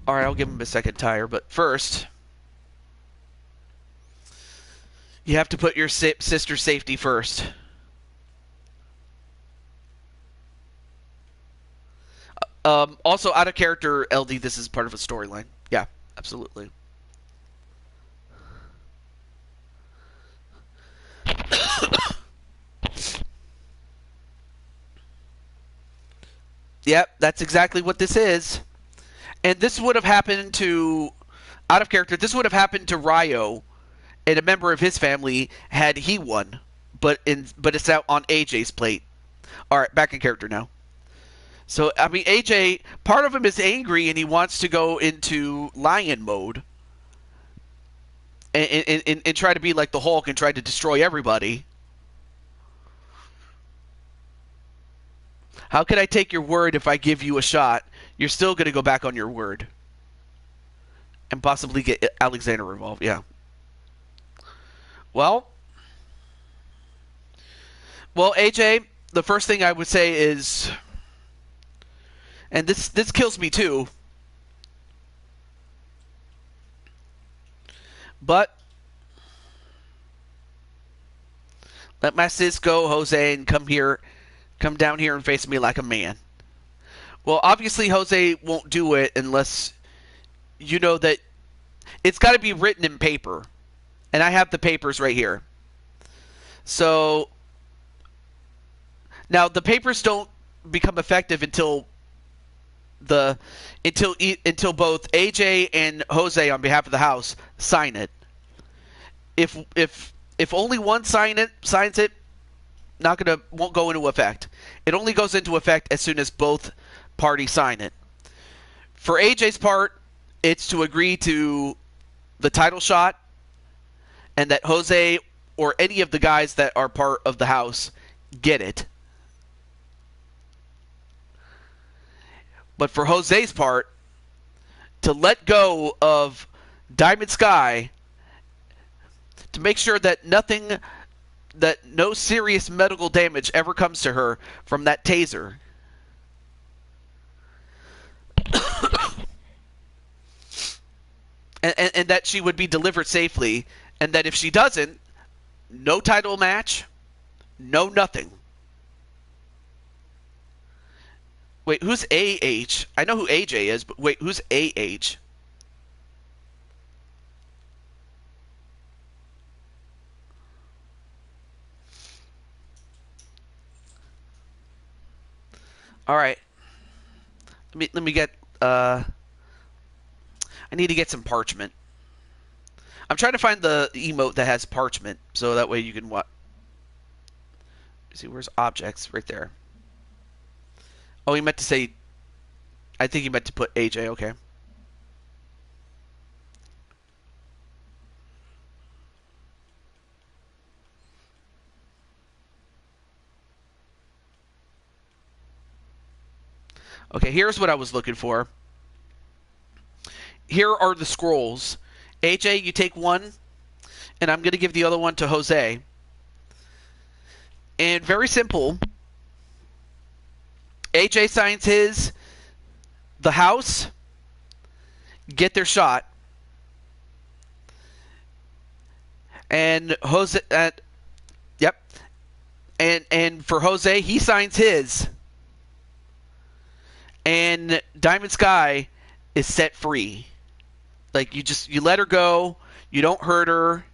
All right, I'll give him a second tire, but first, you have to put your sister's safety first. Also, out of character, LD, this is part of a storyline. Yeah, absolutely. Yep, that's exactly what this is. And this would have happened to, out of character, this would have happened to Ryo and a member of his family had he won. But it's out on AJ's plate. All right, back in character now. So, I mean, AJ, part of him is angry and he wants to go into lion mode and try to be like the Hulk and try to destroy everybody. How could I take your word if I give you a shot? You're still going to go back on your word. And possibly get Alexander involved, yeah. Well, AJ, the first thing I would say is, and this kills me too, but let my sis go, Jose, and come down here and face me like a man. Well, obviously Jose won't do it unless you know that it's got to be written in paper. And I have the papers right here. So now the papers don't become effective until both AJ and Jose on behalf of the house sign it. If only one signs it, won't go into effect. It only goes into effect as soon as both parties sign it. For AJ's part, it's to agree to the title shot and that Jose or any of the guys that are part of the house get it. But for Jose's part, to let go of Diamond Sky, to make sure that no serious medical damage ever comes to her from that taser. and that she would be delivered safely, and that if she doesn't, no title match, no nothing. Wait, who's AH? I know who AJ is, but wait, who's AH? All right. Let me get I need to get some parchment. I'm trying to find the emote that has parchment so that way you can what? See, where's objects? Right there. Oh, he meant to say, I think he meant to put AJ, okay. Okay, here's what I was looking for. Here are the scrolls. AJ, you take one, and I'm going to give the other one to Jose. And very simple. AJ signs his, the house get their shot, and Jose, yep, and for Jose, he signs his, and Diamond Sky is set free. Like, you let her go, you don't hurt her.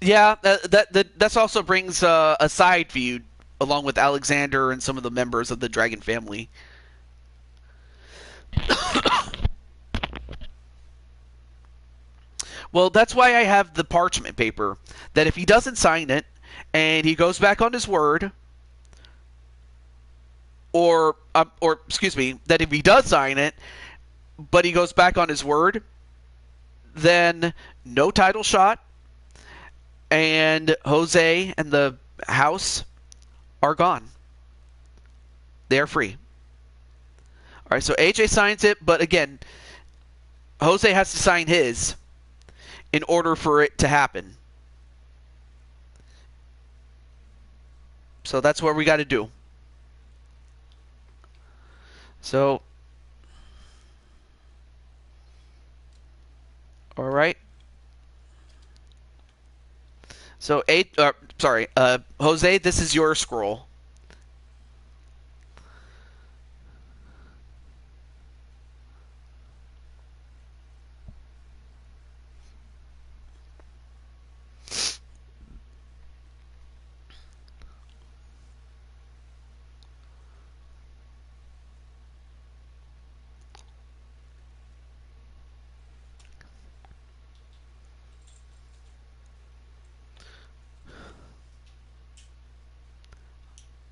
Yeah, that also brings a side feud along with Alexander and some of the members of the Dragon family. Well, that's why I have the parchment paper. That if he doesn't sign it and he goes back on his word, or excuse me, that if he does sign it, but he goes back on his word, then no title shot. And Jose and the house are gone. They are free. All right, so AJ signs it, but again, Jose has to sign his in order for it to happen. So that's what we got to do. So, all right. So, Jose, this is your scroll.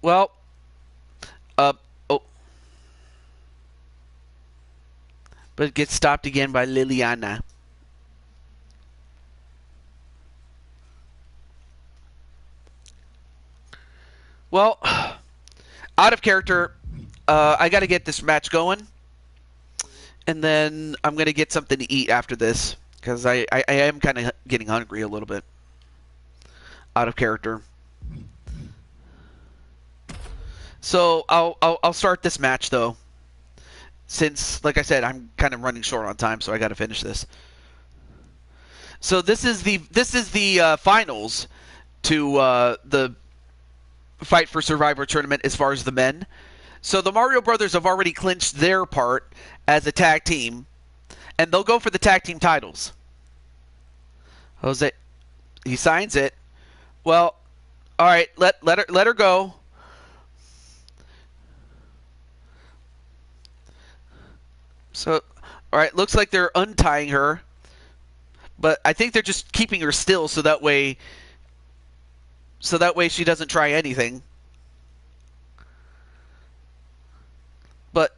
Well, oh, but it gets stopped again by Liliana. Well, out of character, I got to get this match going, and then I'm going to get something to eat after this, because I am kind of getting hungry a little bit. Out of character. So I'll start this match though, since like I said I'm kind of running short on time, so I got to finish this. So this is the finals to the Fight for Survivor tournament as far as the men. So the Mario Brothers have already clinched their part as a tag team, and they'll go for the tag team titles. Jose, he signs it. Well, all right, let her go. So, all right, looks like they're untying her, but I think they're just keeping her still so that way she doesn't try anything. But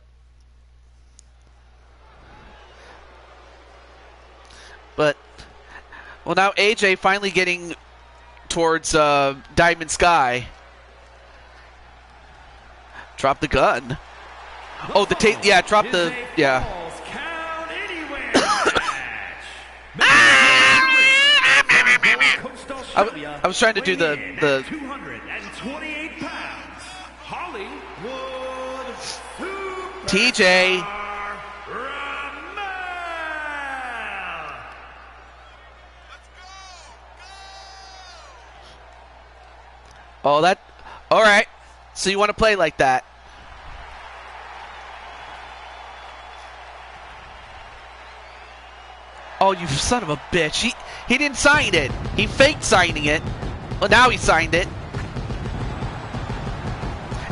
well, now AJ finally getting towards Diamond Sky. Drop the gun. Oh, the tape. Yeah, drop the. Yeah. I was trying to do the 228 pounds, Hollywood TJ. Oh, that. All right. So you want to play like that? Oh, you son of a bitch. He didn't sign it. He faked signing it. Well, now he signed it.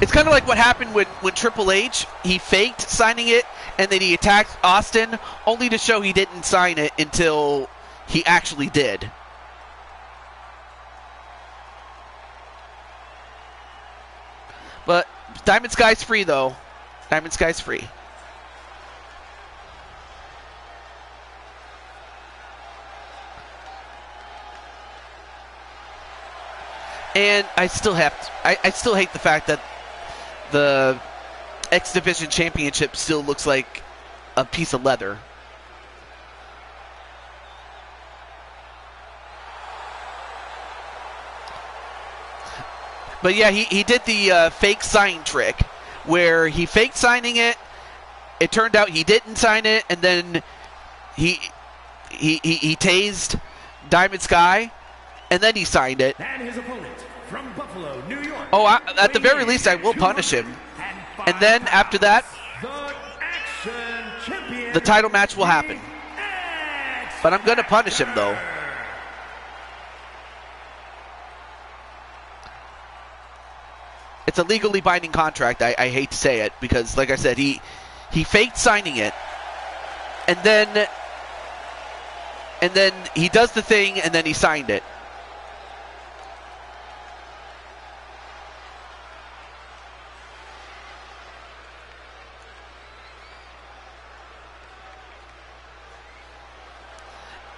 It's kind of like what happened when Triple H, he faked signing it, and then he attacked Austin, only to show he didn't sign it until he actually did. But Diamond Sky's free, though. Diamond Sky's free. And I still hate the fact that the X Division Championship still looks like a piece of leather. But yeah, he did the fake sign trick where he faked signing it. It turned out he didn't sign it, and then he tased Diamond Sky, and then he signed it. And his opponent from Buffalo, New York. Oh, at the very least, I will punish him. And then after that, the title match will happen. But I'm going to punish him, though. It's a legally binding contract. I hate to say it because, like I said, he faked signing it, and then he does the thing, and then he signed it.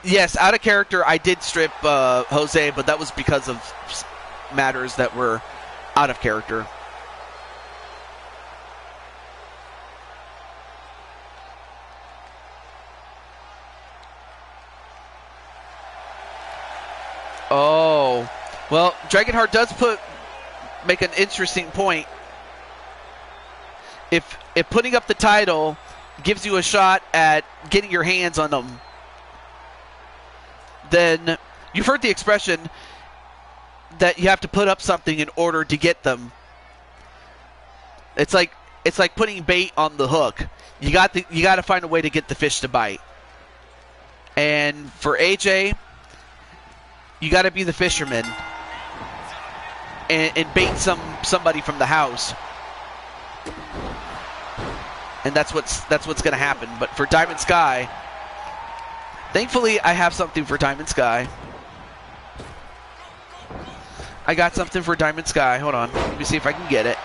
Yes, out of character, I did strip Jose, but that was because of matters that were out of character. Oh, well, Dragonheart does put make an interesting point. If putting up the title gives you a shot at getting your hands on them, then you've heard the expression that you have to put up something in order to get them. It's like putting bait on the hook. You got to find a way to get the fish to bite. And for AJ, you got to be the fisherman and bait somebody from the house. And that's what's going to happen. But for Diamond Sky, thankfully I have something for Diamond Sky. I got something for Diamond Sky. Hold on. Let me see if I can get it.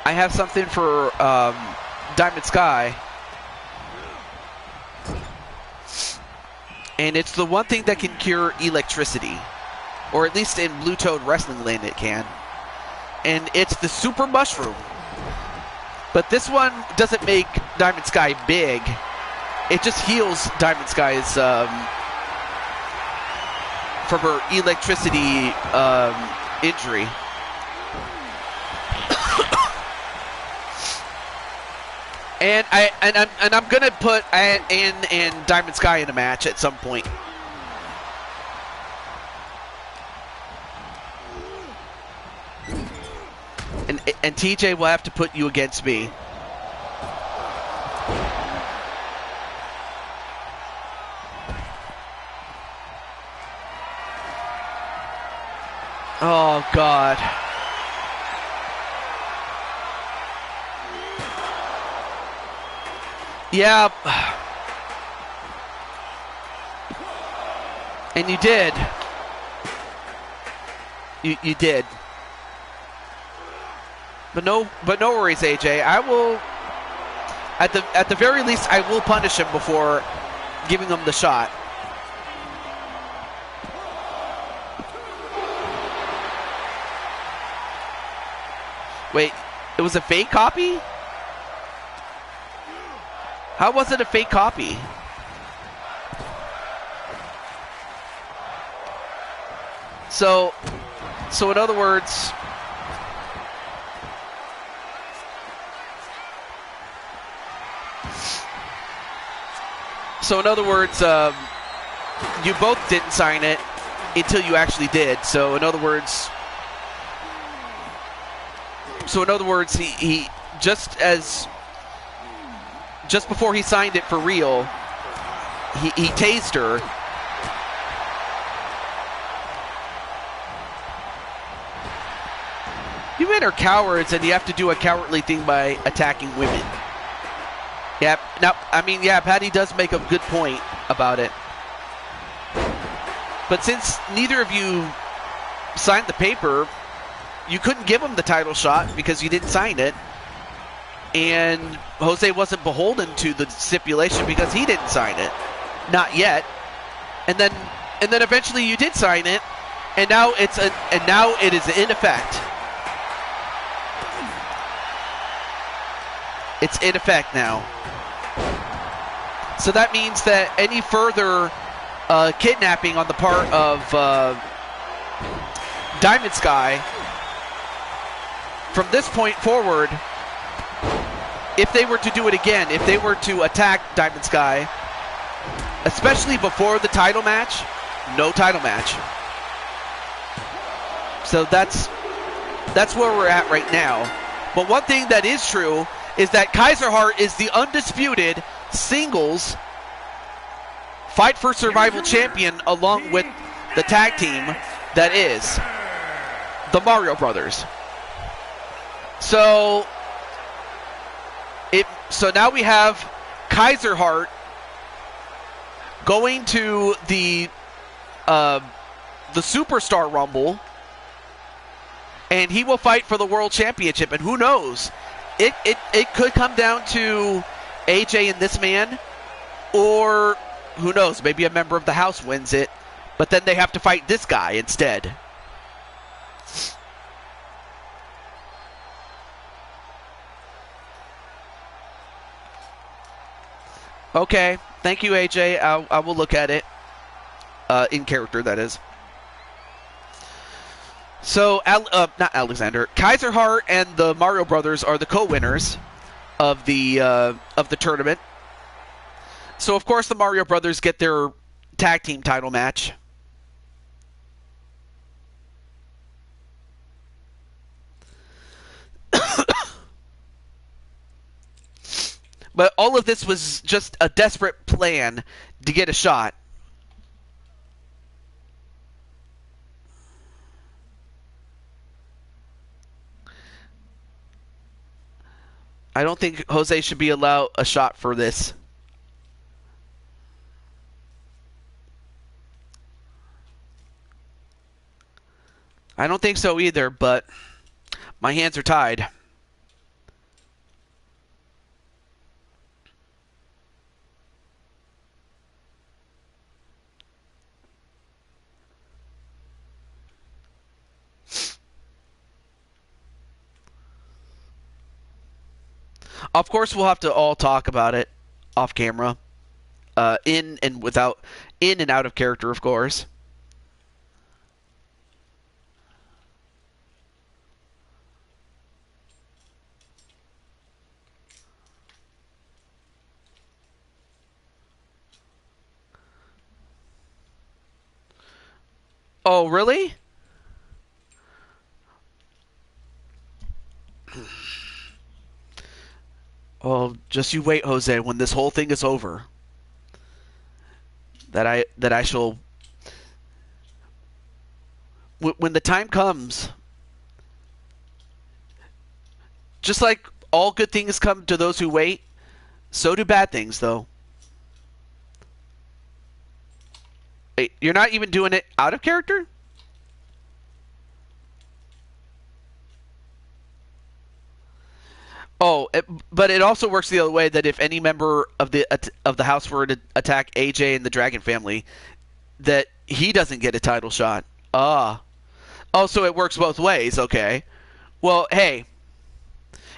I have something for Diamond Sky. And it's the one thing that can cure electricity. Or at least in Blue Toad Wrestling Land it can. And it's the Super Mushroom. But this one doesn't make Diamond Sky big. It just heals Diamond Sky's from her electricity injury. And I'm gonna put Ann and Diamond Sky in a match at some point. And TJ will have to put you against me. Oh God. Yeah. And you did. You did. But no worries, AJ. I will at the very least I will punish him before giving him the shot. Wait, it was a fake copy? How was it a fake copy? So in other words, you both didn't sign it until you actually did. So in other words, he just before he signed it for real, he tased her. You men are cowards, and you have to do a cowardly thing by attacking women. Yeah, now, I mean, yeah, Patty does make a good point about it. But since neither of you signed the paper, you couldn't give him the title shot because you didn't sign it. And Jose wasn't beholden to the stipulation because he didn't sign it. Not yet. And then eventually you did sign it, and now it is in effect. It's in effect now. So that means that any further kidnapping on the part of Diamond Sky, from this point forward, if they were to do it again, if they were to attack Diamond Sky, especially before the title match, no title match. So that's where we're at right now. But one thing that is true is that Kaiser Hart is the undisputed singles Fight for Survival champion, along with the tag team that is the Mario Brothers. So now we have Kaiser Hart going to the Superstar Rumble, and he will fight for the World Championship. And who knows? It could come down to AJ and this man, or who knows, maybe a member of the house wins it, but then they have to fight this guy instead. Okay. Thank you, AJ. I will look at it. In character, that is. So, not Alexander. Kaiser Hart and the Mario Brothers are the co-winners of the tournament. So, of course, the Mario Brothers get their tag team title match. But all of this was just a desperate plan to get a shot. I don't think Jose should be allowed a shot for this. I don't think so either, but my hands are tied. Of course, we'll have to all talk about it off camera, in and out of character, of course. Oh, really? Oh, just you wait, Jose. When this whole thing is over, that I shall. When the time comes, just like all good things come to those who wait, so do bad things, though. Wait, you're not even doing it out of character? Oh, but it also works the other way, that if any member of the house were to attack AJ and the Dragon family, that he doesn't get a title shot. Ah. Oh, so it works both ways. Okay. Well, hey,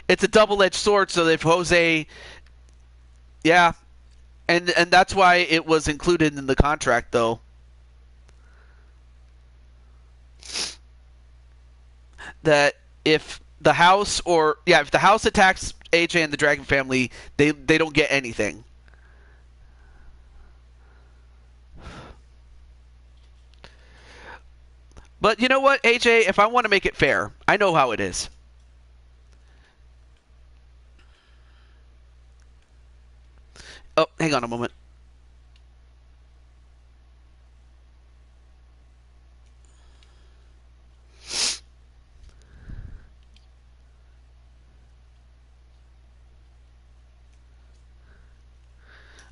it's a double-edged sword. So if Jose, yeah, and that's why it was included in the contract, though. That if the house if the house attacks AJ and the Dragon family, they don't get anything. But you know what, AJ? If I want to make it fair, I know how it is. Oh, hang on a moment.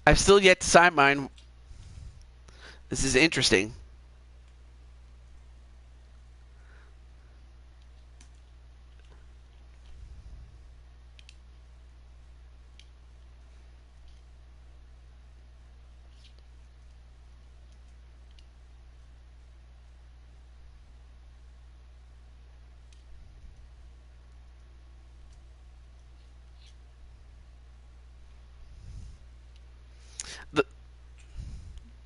I've still yet to sign mine. This is interesting.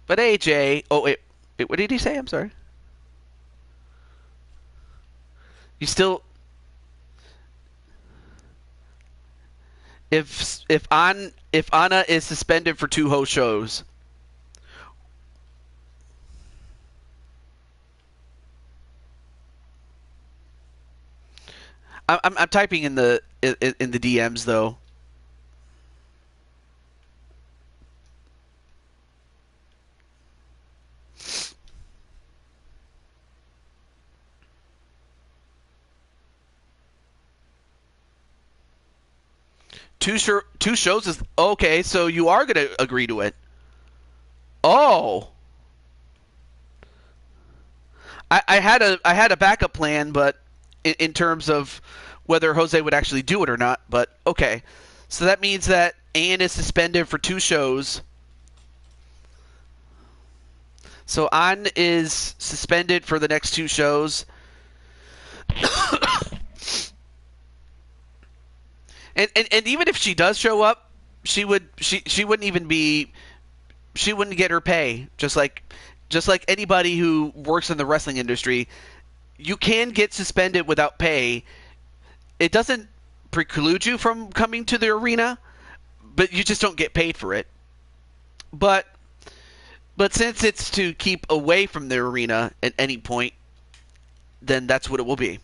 But AJ, oh wait, what did he say? I'm sorry. You still, if Anna is suspended for 2 whole shows, I'm typing in the DMs though. Two shows is okay. So you are gonna agree to it. Oh, I had a backup plan, but in terms of whether Jose would actually do it or not. But okay, so that means that Ann is suspended for 2 shows. So Ann is suspended for the next 2 shows. And even if she does show up, she wouldn't even be, she wouldn't get her pay. Just like anybody who works in the wrestling industry, you can get suspended without pay. It doesn't preclude you from coming to the arena, but you just don't get paid for it. But since it's to keep away from the arena at any point, then that's what it will be.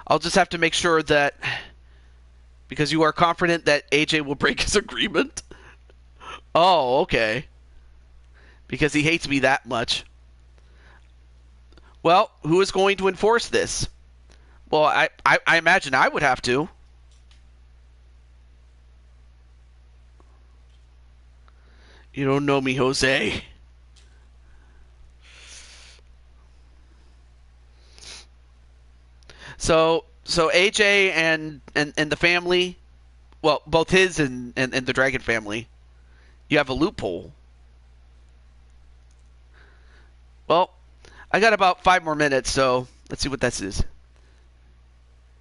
I'll just have to make sure that, because you are confident that AJ will break his agreement. Oh, okay. Because he hates me that much. Well, who is going to enforce this? Well, I imagine I would have to. You don't know me, Jose. So AJ and the family, well, both his and the Dragon family, you have a loophole. Well, I got about 5 more minutes, so let's see what this is.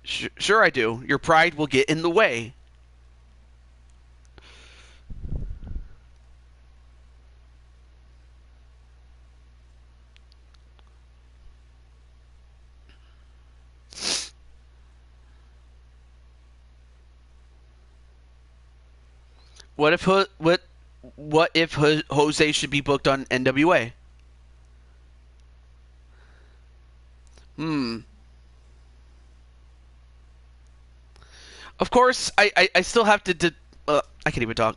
Sure I do. Your pride will get in the way. What if Jose should be booked on NWA? Of course, I still have to I can't even talk.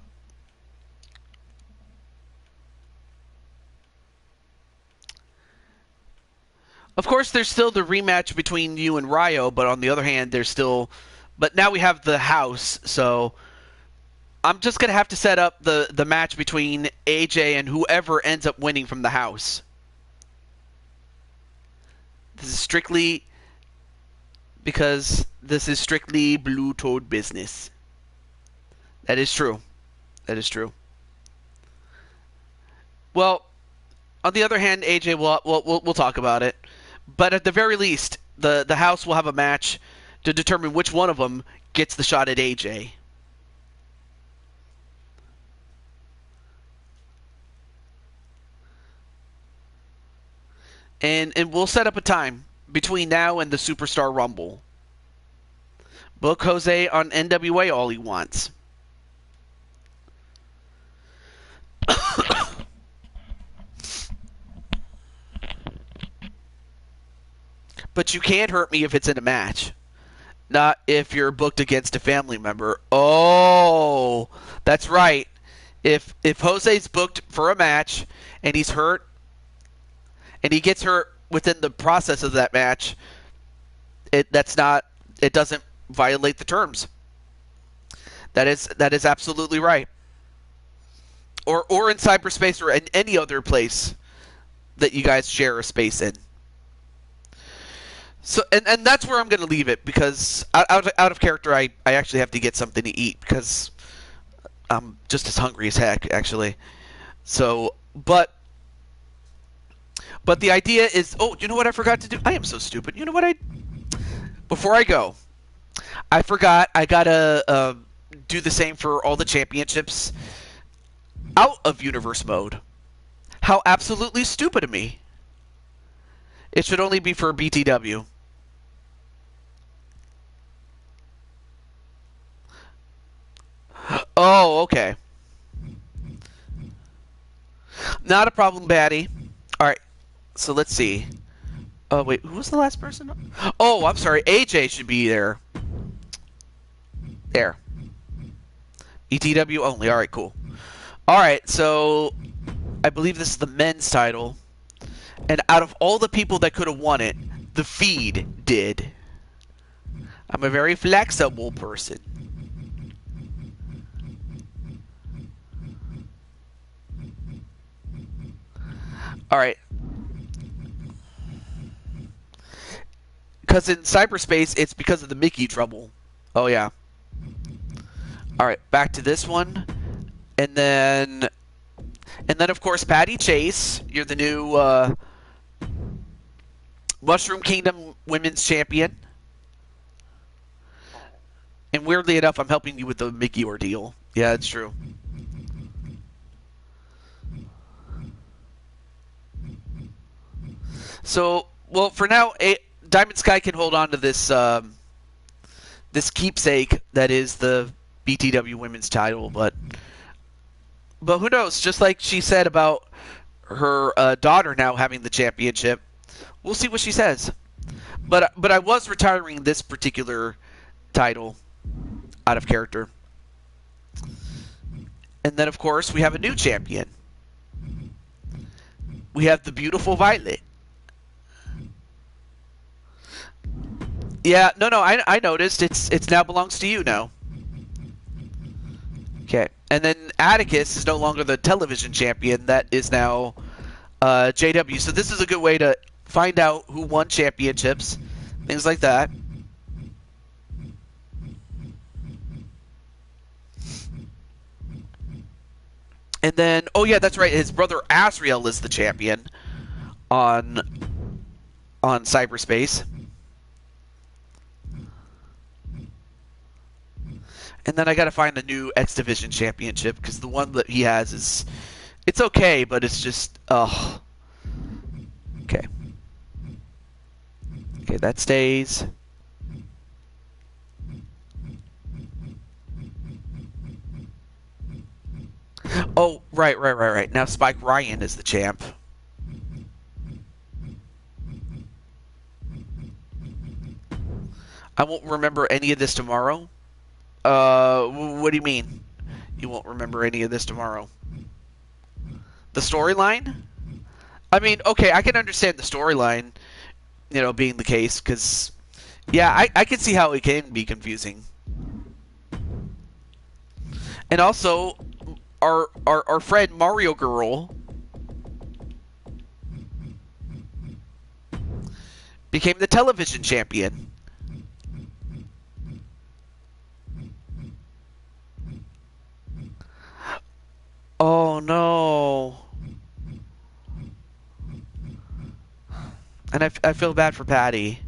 Of course, there's still the rematch between you and Ryo, but on the other hand, but now we have the house, so I'm just going to have to set up the match between AJ and whoever ends up winning from the house. This is strictly Blue Toad business. That is true. That is true. Well, on the other hand, AJ, we'll talk about it. But at the very least, the house will have a match to determine which one of them gets the shot at AJ. And we'll set up a time between now and the Superstar Rumble. Book Jose on NWA all he wants. But you can't hurt me if it's in a match. Not if you're booked against a family member. Oh, that's right. If Jose's booked for a match and he's hurt, and he gets hurt within the process of that match, it doesn't violate the terms. That is absolutely right. Or in cyberspace or in any other place that you guys share a space in. So and that's where I'm going to leave it, because out of character, I actually have to get something to eat because I'm just as hungry as heck, actually. So, but the idea is, oh, you know what I forgot to do? I am so stupid. You know what before I go, I forgot I gotta do the same for all the championships out of universe mode. How absolutely stupid of me. It should only be for BTW. Oh, okay. Not a problem, Batty. Alright, so let's see. Oh, wait, who was the last person? Oh, I'm sorry. AJ should be there. There. BTW only. Alright, cool. Alright, so I believe this is the men's title. And out of all the people that could have won it, the feed did. I'm a very flexible person. Alright. Because in cyberspace, it's because of the Mickey trouble. Oh, yeah. Alright, back to this one. And then, of course, Patty Chase. You're the new Mushroom Kingdom Women's Champion. And weirdly enough, I'm helping you with the Mickey ordeal. Yeah, it's true. So, well, for now, Diamond Sky can hold on to this this keepsake that is the BTW Women's title, but who knows? Just like she said about her daughter now having the championship, we'll see what she says. But I was retiring this particular title out of character. And then, of course, we have a new champion. We have the beautiful Violet. Yeah, no, I noticed. It's now belongs to you now. Okay. And then Atticus is no longer the television champion. That is now JW. So this is a good way to find out who won championships, things like that. And then, oh yeah, that's right. His brother Asriel is the champion on cyberspace. And then I got to find a new X Division championship because the one that he has it's okay, but it's just okay. Okay, that stays. Oh, right. Now Spike Ryan is the champ. I won't remember any of this tomorrow. What do you mean? You won't remember any of this tomorrow? The storyline? I mean, okay, I can understand the storyline, being the case, because, yeah, I can see how it can be confusing. And also, our friend Mario Girl became the television champion. Oh no. And I feel bad for Patty.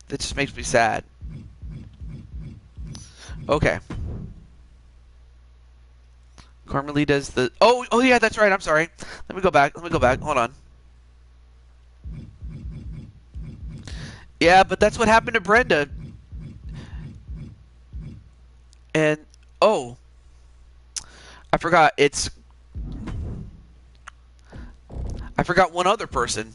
That just makes me sad. Okay. Carmelita's the... Oh yeah, that's right. I'm sorry. Let me go back. Hold on. Yeah, but that's what happened to Brenda. And, oh. I forgot. I forgot one other person.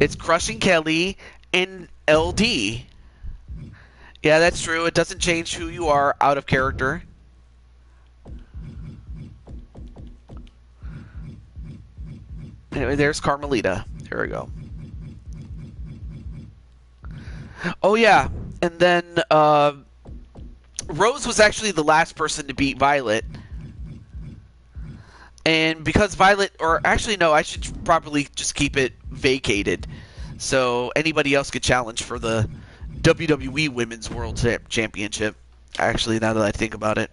It's Crushing Kelly and LD. Yeah, that's true. It doesn't change who you are out of character. Anyway, there's Carmelita. Here we go. Oh, yeah. And then Rose was actually the last person to beat Violet. And because Violet... Or actually, no, I should probably just keep it vacated. So anybody else could challenge for the WWE Women's World Championship. Actually, now that I think about it.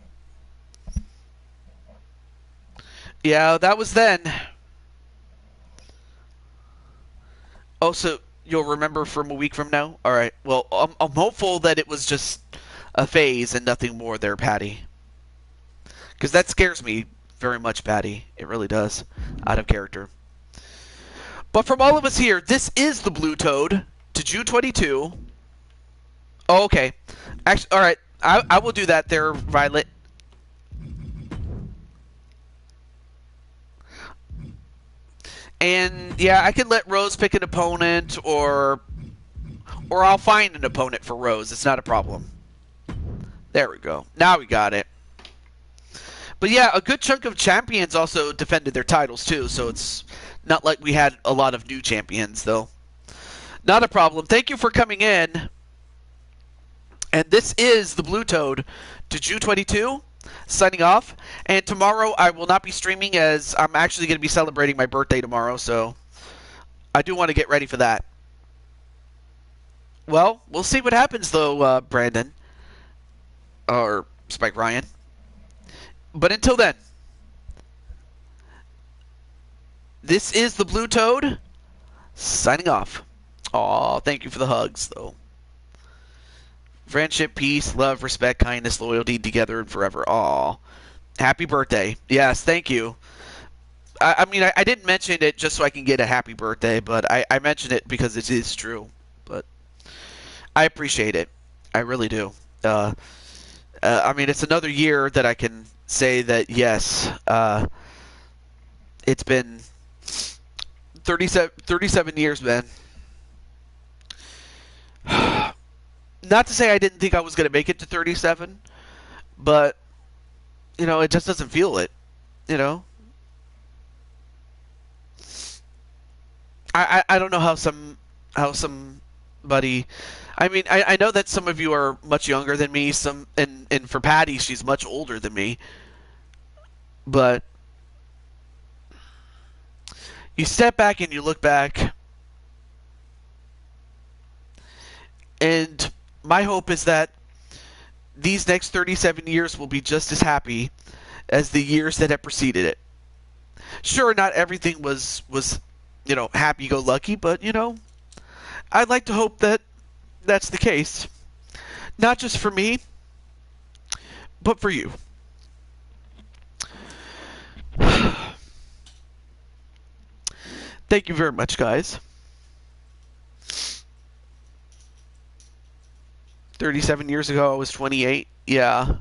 Yeah, that was then. Oh, so you'll remember from a week from now? Alright, well, I'm hopeful that it was just a phase and nothing more there, Patty. Because that scares me very much, Patty. It really does. Out of character. But from all of us here, this is the Blue Toad to June 22. Oh, okay. Actually, alright. I will do that there, Violet. And, yeah, I can let Rose pick an opponent, or I'll find an opponent for Rose. It's not a problem. There we go. Now we got it. But, yeah, a good chunk of champions also defended their titles, too, so it's not like we had a lot of new champions, though. Not a problem. Thank you for coming in. And this is the Blue Toad to June 22. Signing off, and tomorrow I will not be streaming as I'm actually going to be celebrating my birthday tomorrow, so I do want to get ready for that. Well, we'll see what happens though, Brandon. Or Spike Ryan. But until then, This is the Blue Toad signing off. Aw, thank you for the hugs, though. Friendship, peace, love, respect, kindness, loyalty, together and forever. Aw. Happy birthday. Yes, thank you. I mean, I didn't mention it just so I can get a happy birthday, but I mentioned it because it is true. But I appreciate it. I really do. I mean, it's another year that I can say that, yes, it's been 37 years, man. Not to say I didn't think I was going to make it to 37, but, you know, it just doesn't feel it, you know? I don't know how somebody... I mean, I know that some of you are much younger than me, and for Patty, she's much older than me, but you step back and you look back, and my hope is that these next 37 years will be just as happy as the years that have preceded it. Sure, not everything was you know, happy-go-lucky, but, you know, I'd like to hope that that's the case. Not just for me, but for you. Thank you very much, guys. 37 years ago, I was 28. Yeah.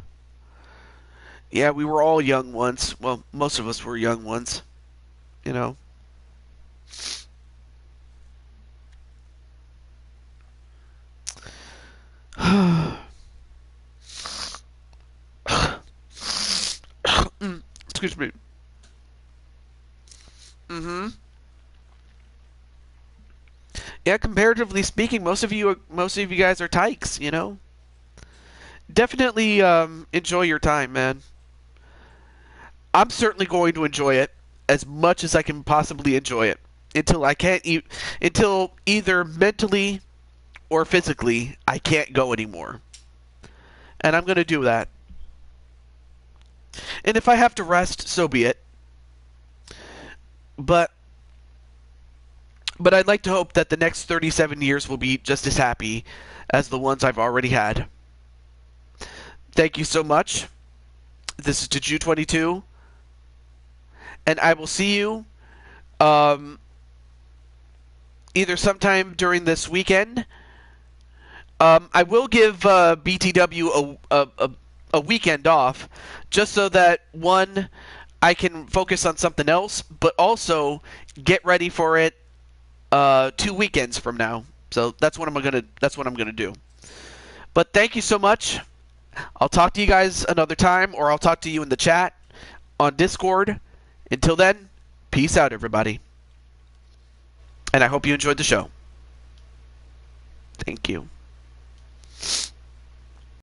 Yeah, we were all young once. Well, most of us were young once. You know. Excuse me. Yeah, comparatively speaking, most of you guys are tykes, you know. Definitely enjoy your time, man. I'm certainly going to enjoy it as much as I can possibly enjoy it until I can't until either mentally or physically I can't go anymore. And I'm going to do that. And if I have to rest, so be it. But I'd like to hope that the next 37 years will be just as happy as the ones I've already had. Thank you so much. This is Ju22. And I will see you either sometime during this weekend. I will give BTW a weekend off just so that, one, I can focus on something else, but also get ready for it 2 weekends from now. So that's what I'm gonna do. But thank you so much. I'll talk to you guys another time, or I'll talk to you in the chat on Discord. Until then, peace out, everybody. And I hope you enjoyed the show. Thank you.